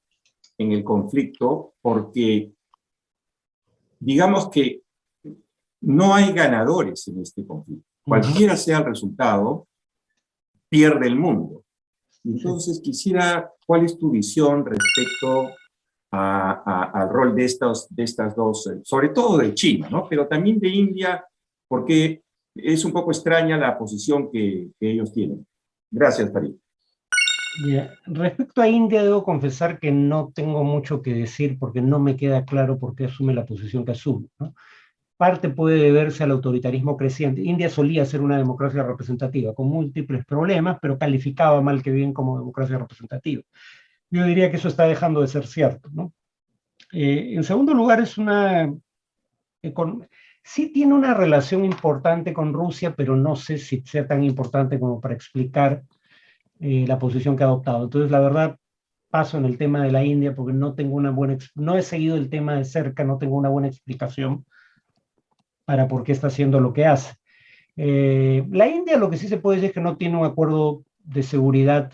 en el conflicto, porque digamos que no hay ganadores en este conflicto. Cualquiera sea el resultado, pierde el mundo. Entonces quisiera, ¿cuál es tu visión respecto al rol de estas dos, sobre todo de China, ¿no? Pero también de India, porque es un poco extraña la posición que ellos tienen? Gracias, Farid. Respecto a India, debo confesar que no tengo mucho que decir porque no me queda claro por qué asume la posición que asume, ¿no? Parte puede deberse al autoritarismo creciente. India solía ser una democracia representativa, con múltiples problemas, pero calificaba mal que bien como democracia representativa. Yo diría que eso está dejando de ser cierto, ¿no? En segundo lugar, sí tiene una relación importante con Rusia, pero no sé si sea tan importante como para explicar la posición que ha adoptado. Entonces, la verdad, paso en el tema de la India porque no he seguido el tema de cerca, no tengo una buena explicación para por qué está haciendo lo que hace. La India, lo que sí se puede decir es que no tiene un acuerdo de seguridad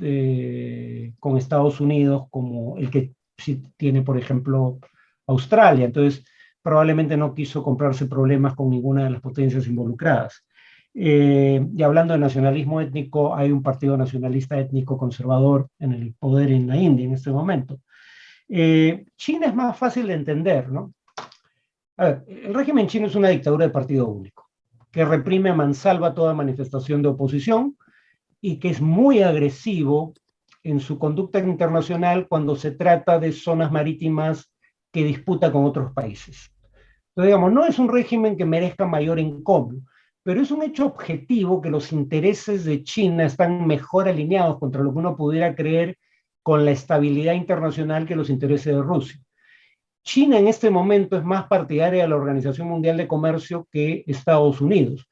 con Estados Unidos como el que sí tiene, por ejemplo, Australia. Entonces, probablemente no quiso comprarse problemas con ninguna de las potencias involucradas. Y hablando de nacionalismo étnico, hay un partido nacionalista étnico conservador en el poder en la India en este momento. China es más fácil de entender, ¿no? A ver, el régimen chino es una dictadura de partido único, que reprime a mansalva toda manifestación de oposición y que es muy agresivo en su conducta internacional cuando se trata de zonas marítimas que disputa con otros países. Entonces, digamos, no es un régimen que merezca mayor encomio, pero es un hecho objetivo que los intereses de China están mejor alineados contra lo que uno pudiera creer con la estabilidad internacional que los intereses de Rusia. China en este momento es más partidaria de la Organización Mundial de Comercio que Estados Unidos,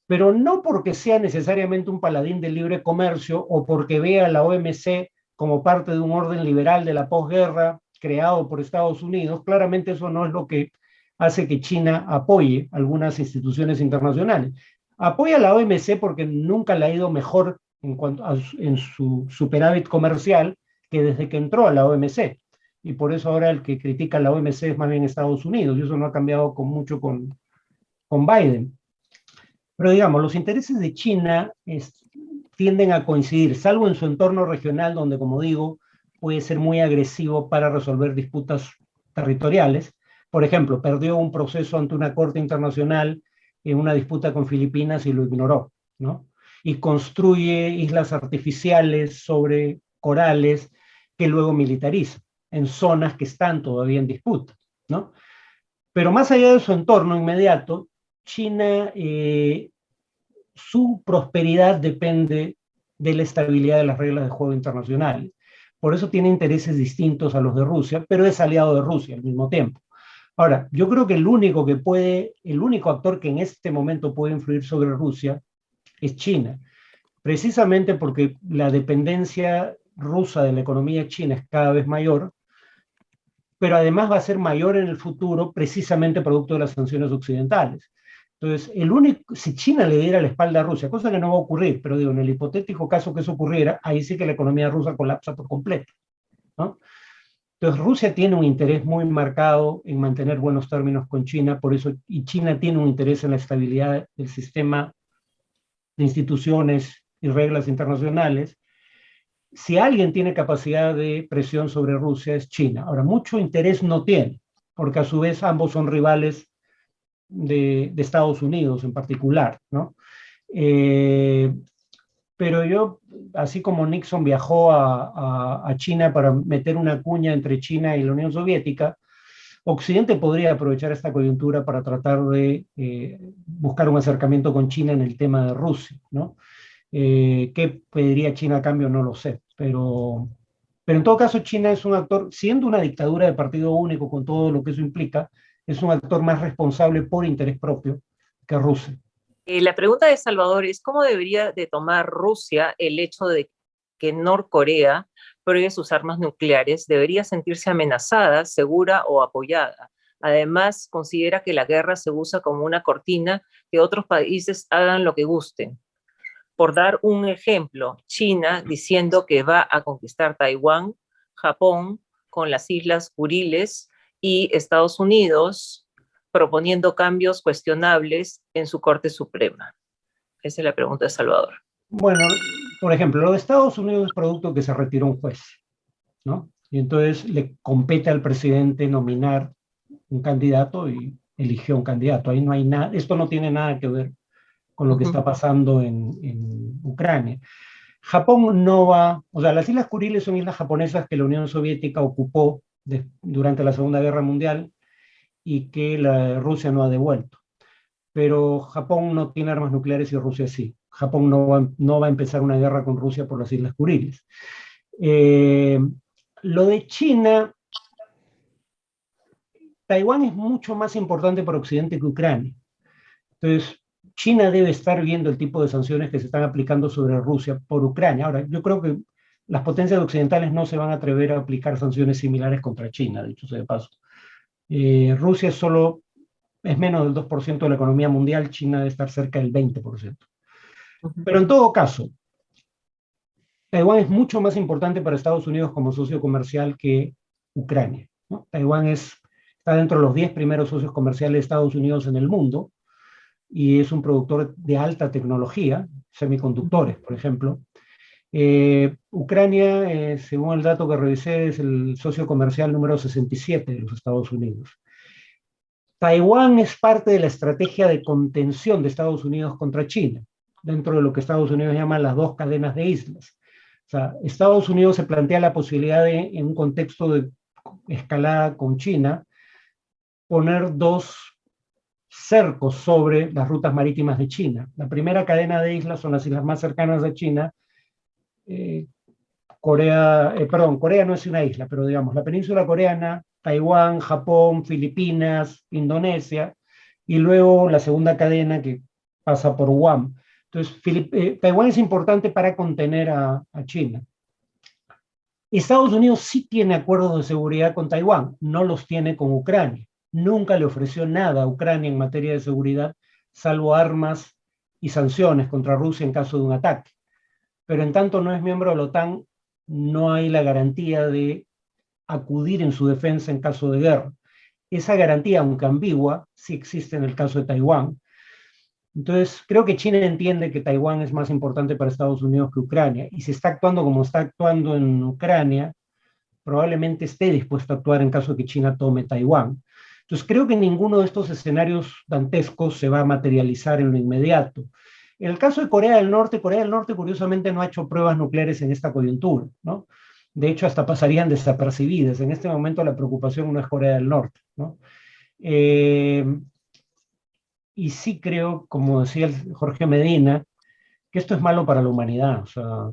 pero no porque sea necesariamente un paladín del libre comercio o porque vea a la OMC como parte de un orden liberal de la posguerra creado por Estados Unidos. Claramente eso no es lo que hace que China apoye algunas instituciones internacionales. Apoya a la OMC porque nunca le ha ido mejor en su superávit comercial que desde que entró a la OMC. Y por eso ahora el que critica a la OMC es más bien Estados Unidos, y eso no ha cambiado mucho con Biden. Pero digamos, los intereses de China tienden a coincidir, salvo en su entorno regional, donde, como digo, puede ser muy agresivo para resolver disputas territoriales. Por ejemplo, perdió un proceso ante una corte internacional en una disputa con Filipinas y lo ignoró, ¿no? Y construye islas artificiales sobre corales que luego militariza en zonas que están todavía en disputa, ¿no? Pero más allá de su entorno inmediato, China, su prosperidad depende de la estabilidad de las reglas de juego internacionales. Por eso tiene intereses distintos a los de Rusia, pero es aliado de Rusia al mismo tiempo. Ahora, yo creo que el único actor que en este momento puede influir sobre Rusia es China, precisamente porque la dependencia rusa de la economía china es cada vez mayor, pero además va a ser mayor en el futuro precisamente producto de las sanciones occidentales. Entonces, si China le diera la espalda a Rusia, cosa que no va a ocurrir, pero digo, en el hipotético caso que eso ocurriera, ahí sí que la economía rusa colapsa por completo, ¿no? Entonces, Rusia tiene un interés muy marcado en mantener buenos términos con China, por eso, y China tiene un interés en la estabilidad del sistema de instituciones y reglas internacionales. Si alguien tiene capacidad de presión sobre Rusia es China. Ahora, mucho interés no tiene, porque a su vez ambos son rivales de Estados Unidos en particular, ¿no? Pero yo, así como Nixon viajó a China para meter una cuña entre China y la Unión Soviética, Occidente podría aprovechar esta coyuntura para tratar de buscar un acercamiento con China en el tema de Rusia, ¿no? ¿Qué pediría China a cambio? No lo sé, pero en todo caso China es un actor, siendo una dictadura de partido único con todo lo que eso implica, es un actor más responsable por interés propio que Rusia. La pregunta de Salvador es, ¿cómo debería de tomar Rusia el hecho de que Norcorea pruebe sus armas nucleares? ¿Debería sentirse amenazada, segura o apoyada? Además, considera que la guerra se usa como una cortina que otros países hagan lo que gusten. Por dar un ejemplo, China diciendo que va a conquistar Taiwán, Japón con las Islas Kuriles y Estados Unidos proponiendo cambios cuestionables en su Corte Suprema. Esa es la pregunta de Salvador. Bueno, por ejemplo, lo de Estados Unidos es producto que se retiró un juez, ¿no? Y entonces le compete al presidente nominar un candidato y eligió un candidato. Ahí no hay nada, esto no tiene nada que ver con lo que está pasando en Ucrania. Japón no va, o sea, las Islas Kuriles son islas japonesas que la Unión Soviética ocupó durante la Segunda Guerra Mundial y que Rusia no ha devuelto. Pero Japón no tiene armas nucleares y Rusia sí. Japón no va a empezar una guerra con Rusia por las Islas Kuriles. Lo de China, Taiwán es mucho más importante para Occidente que Ucrania. Entonces, China debe estar viendo el tipo de sanciones que se están aplicando sobre Rusia por Ucrania. Ahora, yo creo que las potencias occidentales no se van a atrever a aplicar sanciones similares contra China, dicho sea de paso. Rusia es menos del 2% de la economía mundial, China debe estar cerca del 20%. Pero en todo caso, Taiwán es mucho más importante para Estados Unidos como socio comercial que Ucrania, ¿no? Taiwán está dentro de los 10 primeros socios comerciales de Estados Unidos en el mundo y es un productor de alta tecnología, semiconductores, por ejemplo. Ucrania, según el dato que revisé, es el socio comercial número 67 de los Estados Unidos. Taiwán es parte de la estrategia de contención de Estados Unidos contra China, dentro de lo que Estados Unidos llama las dos cadenas de islas. O sea, Estados Unidos se plantea la posibilidad de, en un contexto de escalada con China, poner dos cercos sobre las rutas marítimas de China. La primera cadena de islas son las islas más cercanas a China. Corea no es una isla, pero digamos, la península coreana, Taiwán, Japón, Filipinas, Indonesia, y luego la segunda cadena que pasa por Guam. Entonces, Taiwán es importante para contener a China. Estados Unidos sí tiene acuerdos de seguridad con Taiwán, no los tiene con Ucrania. Nunca le ofreció nada a Ucrania en materia de seguridad, salvo armas y sanciones contra Rusia en caso de un ataque. Pero en tanto no es miembro de la OTAN, no hay la garantía de acudir en su defensa en caso de guerra. Esa garantía, aunque ambigua, sí existe en el caso de Taiwán. Entonces, creo que China entiende que Taiwán es más importante para Estados Unidos que Ucrania, y si está actuando como está actuando en Ucrania, probablemente esté dispuesto a actuar en caso de que China tome Taiwán. Entonces, creo que ninguno de estos escenarios dantescos se va a materializar en lo inmediato. En el caso de Corea del Norte curiosamente no ha hecho pruebas nucleares en esta coyuntura, ¿no? De hecho, hasta pasarían desapercibidas. En este momento la preocupación no es Corea del Norte, ¿no? Y sí creo, como decía Jorge Medina, que esto es malo para la humanidad. O sea,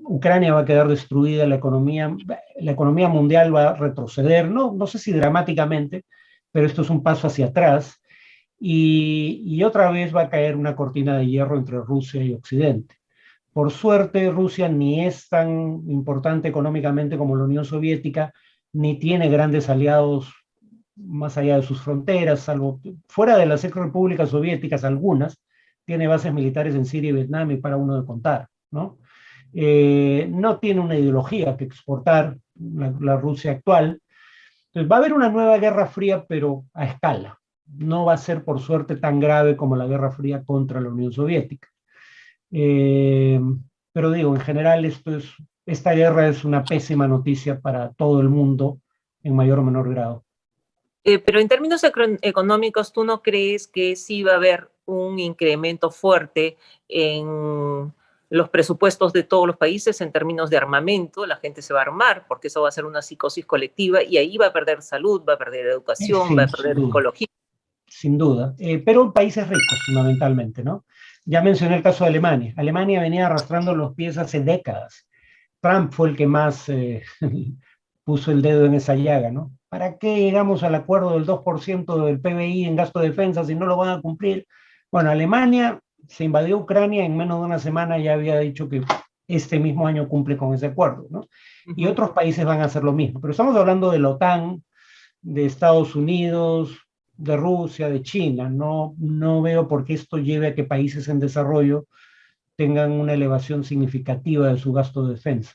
Ucrania va a quedar destruida, la economía mundial va a retroceder, no sé si dramáticamente, pero esto es un paso hacia atrás, y otra vez va a caer una cortina de hierro entre Rusia y Occidente. Por suerte, Rusia ni es tan importante económicamente como la Unión Soviética, ni tiene grandes aliados más allá de sus fronteras, salvo fuera de las ex-repúblicas soviéticas, algunas, tiene bases militares en Siria y Vietnam, y para uno de contar, ¿no? No tiene una ideología que exportar la Rusia actual. Entonces va a haber una nueva Guerra Fría, pero a escala. No va a ser, por suerte, tan grave como la Guerra Fría contra la Unión Soviética. Pero digo, en general esta guerra es una pésima noticia para todo el mundo en mayor o menor grado. Pero en términos económicos, ¿tú no crees que sí va a haber un incremento fuerte en los presupuestos de todos los países en términos de armamento? La gente se va a armar porque eso va a ser una psicosis colectiva y ahí va a perder salud, va a perder educación, va a Sí, perder psicología. sin duda, pero países ricos fundamentalmente, ¿no? Ya mencioné el caso de Alemania. Alemania venía arrastrando los pies hace décadas. Trump fue el que más puso el dedo en esa llaga, ¿no? ¿Para qué llegamos al acuerdo del 2% del PBI en gasto de defensa si no lo van a cumplir? Bueno, Alemania se invadió Ucrania, en menos de una semana ya había dicho que este mismo año cumple con ese acuerdo, ¿no? Y otros países van a hacer lo mismo. Pero estamos hablando de la OTAN, de Estados Unidos, de Rusia, de China. No veo por qué esto lleve a que países en desarrollo tengan una elevación significativa de su gasto de defensa.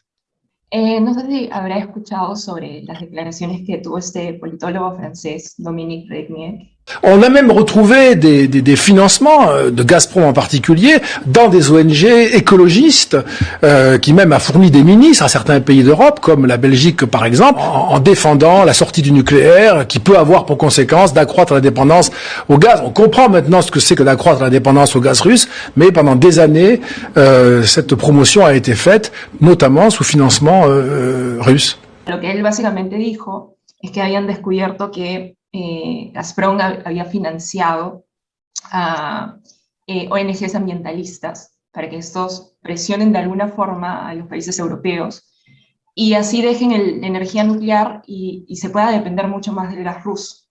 No sé si habrá escuchado sobre las declaraciones que tuvo este politólogo francés, Dominique Regnier. On a même retrouvé des financements de Gazprom en particulier dans des ONG écologistes qui même a fourni des ministres à certains pays d'Europe comme la Belgique par exemple en défendant la sortie du nucléaire qui peut avoir pour conséquence d'accroître la dépendance au gaz. On comprend maintenant ce que c'est que d'accroître la dépendance au gaz russe, mais pendant des années cette promotion a été faite notamment sous financement russe. Lo que él básicamente dijo es que habían descubierto que Gazprom había financiado a ONGs ambientalistas para que estos presionen de alguna forma a los países europeos y así dejen la energía nuclear y se pueda depender mucho más del gas ruso.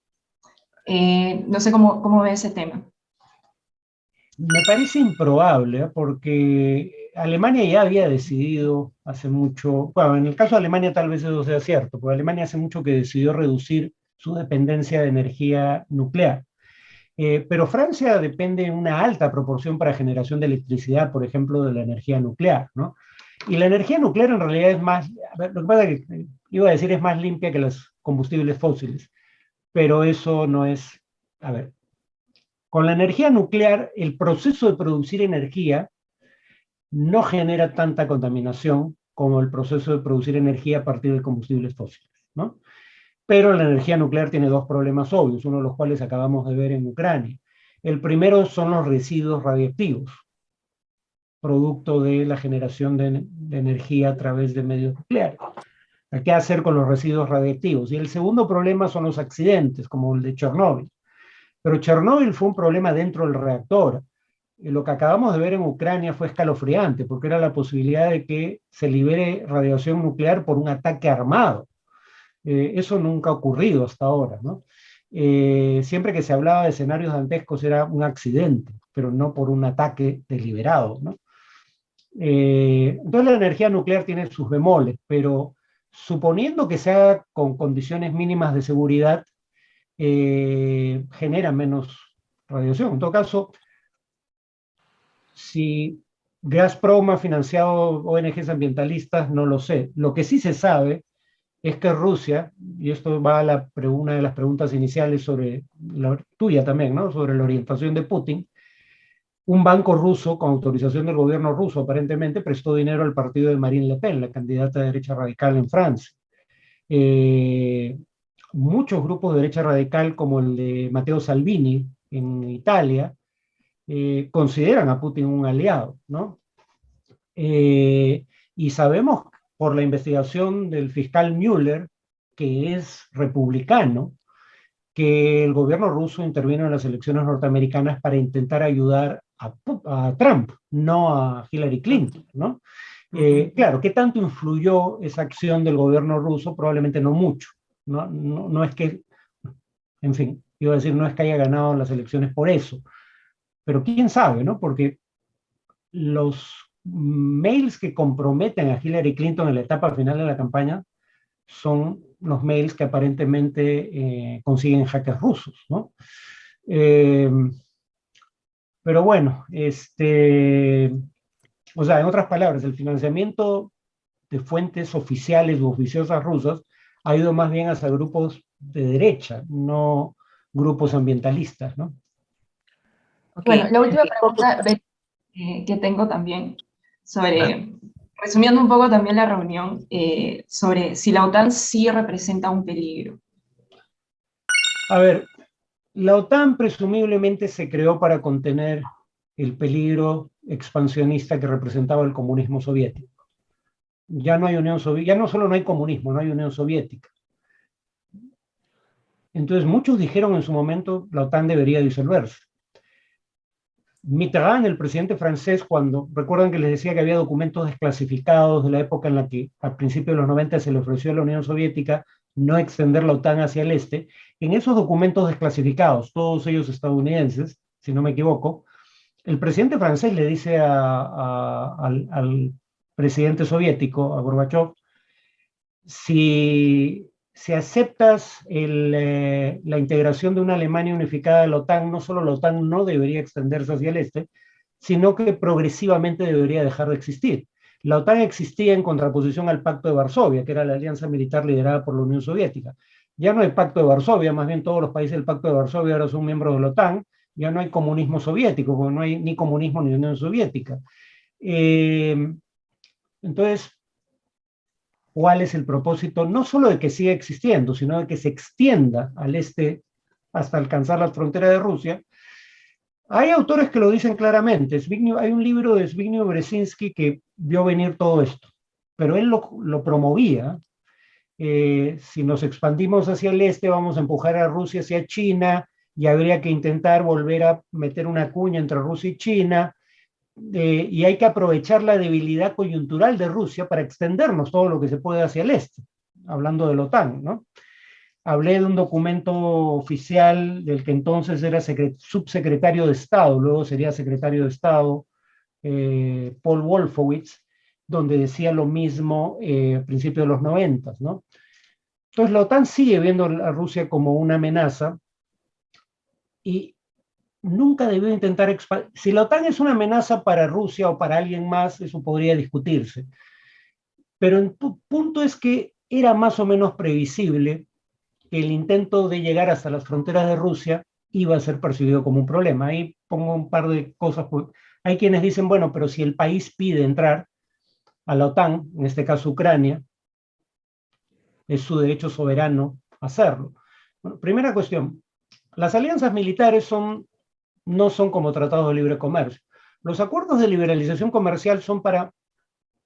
No sé cómo ve ese tema. Me parece improbable, porque Alemania ya había decidido hace mucho, bueno, en el caso de Alemania tal vez eso sea cierto, porque Alemania hace mucho que decidió reducir su dependencia de energía nuclear. Pero Francia depende en una alta proporción para generación de electricidad, por ejemplo, de la energía nuclear, ¿no? Y la energía nuclear en realidad es más, lo que pasa es que iba a decir es más limpia que los combustibles fósiles, pero eso no es, a ver, con la energía nuclear, el proceso de producir energía no genera tanta contaminación como el proceso de producir energía a partir de combustibles fósiles, ¿no? Pero la energía nuclear tiene dos problemas obvios, uno de los cuales acabamos de ver en Ucrania. El primero son los residuos radiactivos, producto de la generación de energía a través de medios nucleares. ¿Qué hacer con los residuos radiactivos? Y el segundo problema son los accidentes, como el de Chernóbil. Pero Chernóbil fue un problema dentro del reactor. Lo que acabamos de ver en Ucrania fue escalofriante, porque era la posibilidad de que se libere radiación nuclear por un ataque armado. Eso nunca ha ocurrido hasta ahora, ¿no? Siempre que se hablaba de escenarios dantescos era un accidente, pero no por un ataque deliberado, ¿no? Entonces la energía nuclear tiene sus bemoles, pero suponiendo que sea con condiciones mínimas de seguridad, genera menos radiación. En todo caso, si Gazprom ha financiado ONGs ambientalistas, no lo sé. Lo que sí se sabe es que Rusia, y esto va a una de las preguntas iniciales sobre la tuya también, ¿no? Sobre la orientación de Putin, un banco ruso, con autorización del gobierno ruso, aparentemente prestó dinero al partido de Marine Le Pen, la candidata de derecha radical en Francia. Muchos grupos de derecha radical, como el de Matteo Salvini en Italia, consideran a Putin un aliado, ¿no? Y sabemos por la investigación del fiscal Mueller, que es republicano, que el gobierno ruso intervino en las elecciones norteamericanas para intentar ayudar a Trump, no a Hillary Clinton, ¿no? Claro, ¿qué tanto influyó esa acción del gobierno ruso? Probablemente no mucho. No es que, en fin, iba a decir, no es que haya ganado las elecciones por eso, pero quién sabe, ¿no? Porque los mails que comprometen a Hillary Clinton en la etapa final de la campaña son los mails que aparentemente consiguen hackers rusos, ¿no? Pero bueno, o sea, en otras palabras, el financiamiento de fuentes oficiales u oficiosas rusas ha ido más bien hacia grupos de derecha, no grupos ambientalistas, ¿no? Okay. Bueno, la última pregunta que tengo también sobre, resumiendo un poco también la reunión, sobre si la OTAN sí representa un peligro. A ver, la OTAN presumiblemente se creó para contener el peligro expansionista que representaba el comunismo soviético. Ya no hay Unión Soviética, ya no solo no hay comunismo, no hay Unión Soviética. Entonces muchos dijeron en su momento la OTAN debería disolverse. Mitterrand, el presidente francés, cuando recuerdan que les decía que había documentos desclasificados de la época en la que a principios de los 90 se le ofreció a la Unión Soviética no extender la OTAN hacia el este, en esos documentos desclasificados, todos ellos estadounidenses, si no me equivoco, el presidente francés le dice al presidente soviético, a Gorbachev, si aceptas la integración de una Alemania unificada a la OTAN, no solo la OTAN no debería extenderse hacia el este, sino que progresivamente debería dejar de existir. La OTAN existía en contraposición al Pacto de Varsovia, que era la alianza militar liderada por la Unión Soviética. Ya no hay Pacto de Varsovia, más bien todos los países del Pacto de Varsovia ahora son miembros de la OTAN, ya no hay comunismo soviético, porque no hay ni comunismo ni Unión Soviética. Entonces, ¿cuál es el propósito? No solo de que siga existiendo, sino de que se extienda al este hasta alcanzar la frontera de Rusia. Hay autores que lo dicen claramente. Hay un libro de Zbigniew Brzezinski que vio venir todo esto, pero él lo promovía. Si nos expandimos hacia el este, vamos a empujar a Rusia hacia China y habría que intentar volver a meter una cuña entre Rusia y China. Y hay que aprovechar la debilidad coyuntural de Rusia para extendernos todo lo que se puede hacia el este, hablando de la OTAN, ¿no? Hablé de un documento oficial del que entonces era subsecretario de Estado, luego sería secretario de Estado, Paul Wolfowitz, donde decía lo mismo a principios de los 90, ¿no? Entonces la OTAN sigue viendo a Rusia como una amenaza y nunca debió intentar expandir. Si la OTAN es una amenaza para Rusia o para alguien más, eso podría discutirse. Pero el punto es que era más o menos previsible que el intento de llegar hasta las fronteras de Rusia iba a ser percibido como un problema. Ahí pongo un par de cosas. Hay quienes dicen, bueno, pero si el país pide entrar a la OTAN, en este caso Ucrania, es su derecho soberano hacerlo. Bueno, primera cuestión, las alianzas militares no son como tratados de libre comercio. Los acuerdos de liberalización comercial son para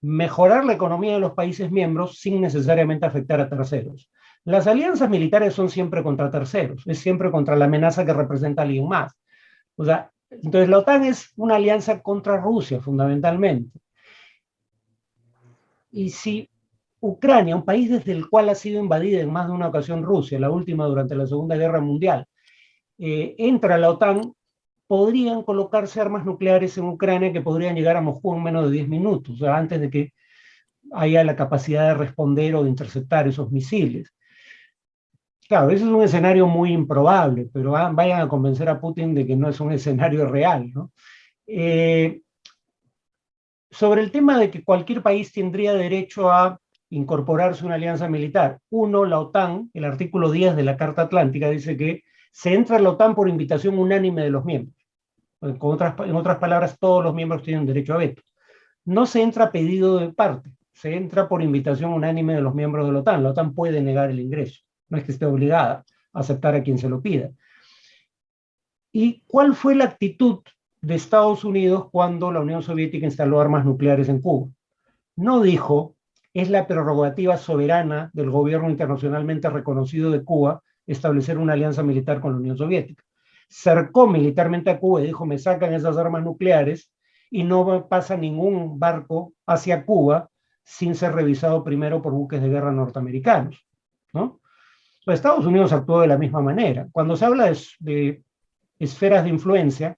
mejorar la economía de los países miembros sin necesariamente afectar a terceros. Las alianzas militares son siempre contra terceros, es siempre contra la amenaza que representa alguien más. O sea, entonces la OTAN es una alianza contra Rusia, fundamentalmente. Y si Ucrania, un país desde el cual ha sido invadida en más de una ocasión Rusia, la última durante la Segunda Guerra Mundial, entra a la OTAN, podrían colocarse armas nucleares en Ucrania que podrían llegar a Moscú en menos de 10 minutos, o sea, antes de que haya la capacidad de responder o de interceptar esos misiles. Claro, ese es un escenario muy improbable, pero vayan a convencer a Putin de que no es un escenario real, ¿no? Sobre el tema de que cualquier país tendría derecho a incorporarse a una alianza militar. Uno, la OTAN, el artículo 10 de la Carta Atlántica dice que se entra a la OTAN por invitación unánime de los miembros. En otras palabras, todos los miembros tienen derecho a veto. No se entra a pedido de parte, se entra por invitación unánime de los miembros de la OTAN. La OTAN puede negar el ingreso, no es que esté obligada a aceptar a quien se lo pida. ¿Y cuál fue la actitud de Estados Unidos cuando la Unión Soviética instaló armas nucleares en Cuba? No dijo, es la prerrogativa soberana del gobierno internacionalmente reconocido de Cuba establecer una alianza militar con la Unión Soviética. Cercó militarmente a Cuba y dijo, me sacan esas armas nucleares y no pasa ningún barco hacia Cuba sin ser revisado primero por buques de guerra norteamericanos, ¿no? Pues Estados Unidos actuó de la misma manera. Cuando se habla de esferas de influencia,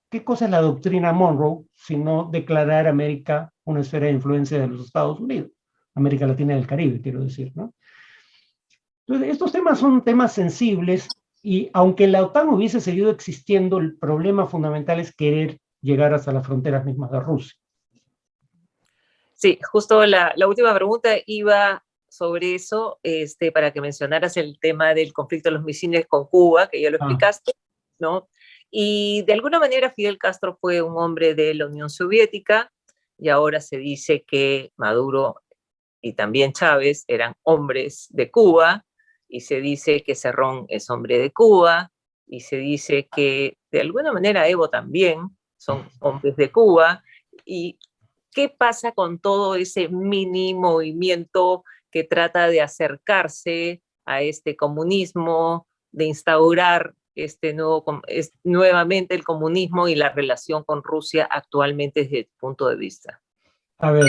¿qué cosa es la doctrina Monroe sino declarar América una esfera de influencia de los Estados Unidos? América Latina y el Caribe, quiero decir, ¿no? Entonces, estos temas son temas sensibles y aunque la OTAN hubiese seguido existiendo, el problema fundamental es querer llegar hasta las fronteras mismas de Rusia. Sí, justo la última pregunta iba sobre eso, para que mencionaras el tema del conflicto de los misiles con Cuba, que ya lo explicaste, ¿no? Y de alguna manera Fidel Castro fue un hombre de la Unión Soviética y ahora se dice que Maduro y también Chávez eran hombres de Cuba y se dice que Cerrón es hombre de Cuba, y se dice que de alguna manera Evo también son hombres de Cuba. ¿Y qué pasa con todo ese mini movimiento que trata de acercarse a este comunismo, de instaurar nuevamente el comunismo y la relación con Rusia actualmente desde tu punto de vista? A ver,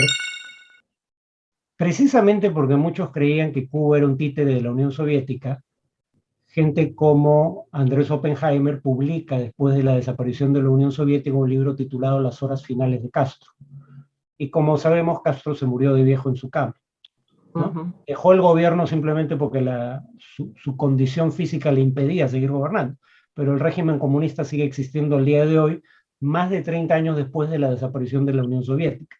precisamente porque muchos creían que Cuba era un títere de la Unión Soviética, gente como Andrés Oppenheimer publica después de la desaparición de la Unión Soviética un libro titulado Las horas finales de Castro. Y como sabemos, Castro se murió de viejo en su cama, ¿no? Dejó el gobierno simplemente porque su condición física le impedía seguir gobernando, pero el régimen comunista sigue existiendo al día de hoy, más de 30 años después de la desaparición de la Unión Soviética.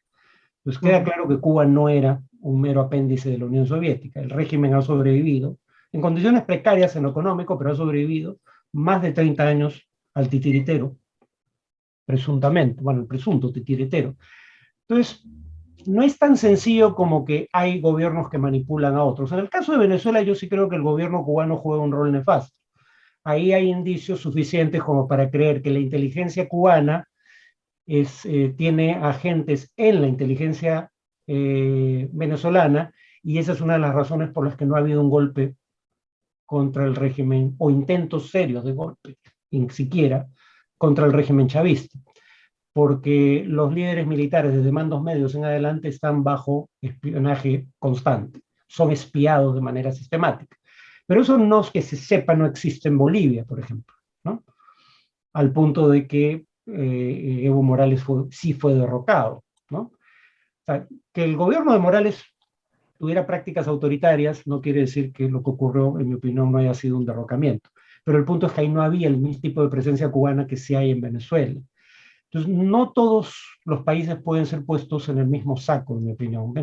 Pues queda claro que Cuba no era un mero apéndice de la Unión Soviética. El régimen ha sobrevivido, en condiciones precarias en lo económico, pero ha sobrevivido más de 30 años al titiritero, presuntamente, bueno, el presunto titiritero. Entonces, no es tan sencillo como que hay gobiernos que manipulan a otros. En el caso de Venezuela, yo sí creo que el gobierno cubano juega un rol nefasto. Ahí hay indicios suficientes como para creer que la inteligencia cubana tiene agentes en la inteligencia venezolana, y esa es una de las razones por las que no ha habido un golpe contra el régimen, o intentos serios de golpe, ni siquiera, contra el régimen chavista, porque los líderes militares desde mandos medios en adelante están bajo espionaje constante, son espiados de manera sistemática. Pero eso no es que se sepa, no existe en Bolivia, por ejemplo, ¿no? Al punto de que Evo Morales sí fue derrocado, ¿no? O sea, que el gobierno de Morales tuviera prácticas autoritarias no quiere decir que lo que ocurrió, en mi opinión, no haya sido un derrocamiento. Pero el punto es que ahí no había el mismo tipo de presencia cubana que sí hay en Venezuela. Entonces, no todos los países pueden ser puestos en el mismo saco, en mi opinión.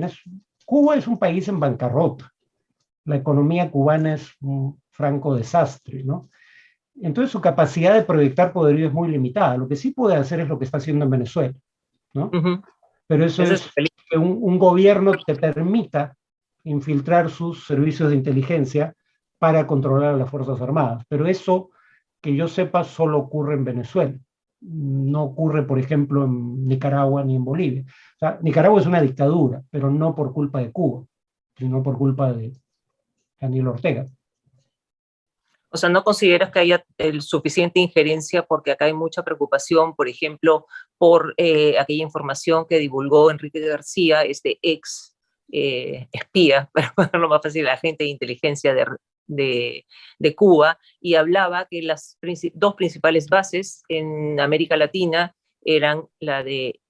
Cuba es un país en bancarrota. La economía cubana es un franco desastre, ¿no? Entonces su capacidad de proyectar poderío es muy limitada. Lo que sí puede hacer es lo que está haciendo en Venezuela, ¿no? Pero eso es que un gobierno te permita infiltrar sus servicios de inteligencia para controlar a las Fuerzas Armadas. Pero eso, que yo sepa, solo ocurre en Venezuela. No ocurre, por ejemplo, en Nicaragua ni en Bolivia. O sea, Nicaragua es una dictadura, pero no por culpa de Cuba, sino por culpa de Daniel Ortega. O sea, ¿no consideras que haya suficiente injerencia? Porque acá hay mucha preocupación, por ejemplo, por aquella información que divulgó Enrique García, este ex espía, para ponerlo más fácil, agente de inteligencia de Cuba, y hablaba que las dos principales bases en América Latina eran la de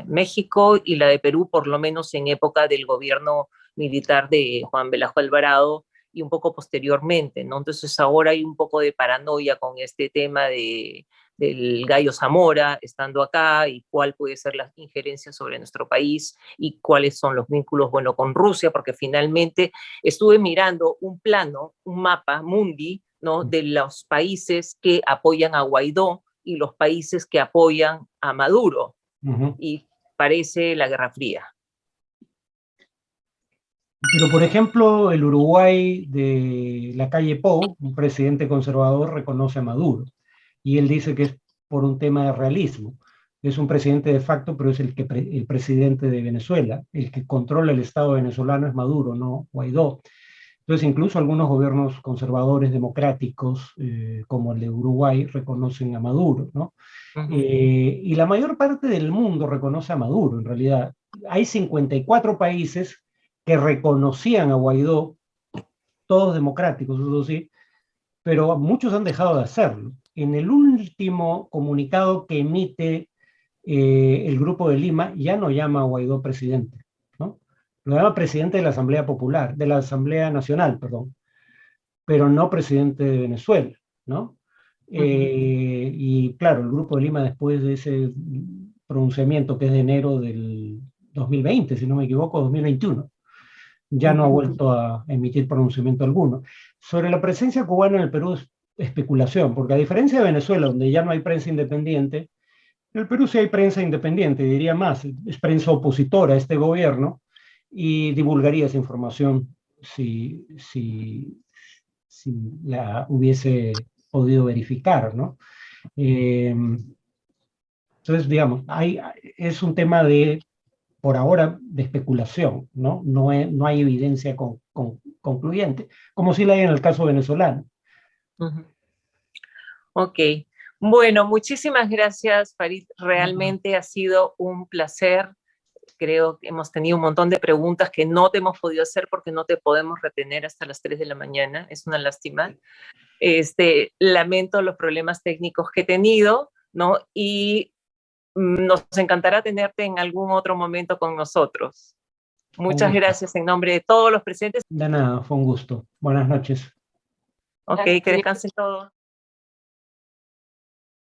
México y la de Perú, por lo menos en época del gobierno militar de Juan Velasco Alvarado, y un poco posteriormente, ¿no? Entonces ahora hay un poco de paranoia con este tema del Gallo Zamora estando acá, y cuál puede ser la injerencia sobre nuestro país y cuáles son los vínculos, bueno, con Rusia, porque finalmente estuve mirando un plano, un mapa mundi, ¿no?, de los países que apoyan a Guaidó y los países que apoyan a Maduro, y parece la Guerra Fría. Pero, por ejemplo, el Uruguay de la calle Pou, un presidente conservador, reconoce a Maduro. Y él dice que es por un tema de realismo. Es un presidente de facto, pero es el presidente de Venezuela. El que controla el Estado venezolano es Maduro, no Guaidó. Entonces, incluso algunos gobiernos conservadores democráticos, como el de Uruguay, reconocen a Maduro, ¿no? Y la mayor parte del mundo reconoce a Maduro, en realidad. Hay 54 países que reconocían a Guaidó, todos democráticos, eso sí, pero muchos han dejado de hacerlo. En el último comunicado que emite el Grupo de Lima, ya no llama a Guaidó presidente, ¿no? Lo llama presidente de la Asamblea Popular, de la Asamblea Nacional, perdón, pero no presidente de Venezuela, ¿no? Y claro, el Grupo de Lima, después de ese pronunciamiento, que es de enero del 2020, si no me equivoco, 2021, ya no ha vuelto a emitir pronunciamiento alguno. Sobre la presencia cubana en el Perú es especulación, porque a diferencia de Venezuela, donde ya no hay prensa independiente, en el Perú sí hay prensa independiente, diría más, es prensa opositora a este gobierno, y divulgaría esa información si la hubiese podido verificar, ¿no? Entonces, digamos, es un tema por ahora, de especulación, ¿no? No hay evidencia concluyente, como sí la hay en el caso venezolano. Ok. Bueno, muchísimas gracias, Farid. Realmente ha sido un placer. Creo que hemos tenido un montón de preguntas que no te hemos podido hacer porque no te podemos retener hasta las 3 de la mañana. Es una lástima. Lamento los problemas técnicos que he tenido, ¿no? Y nos encantará tenerte en algún otro momento con nosotros. Muchas gracias en nombre de todos los presentes. De nada, fue un gusto. Buenas noches. Ok, que descansen todos.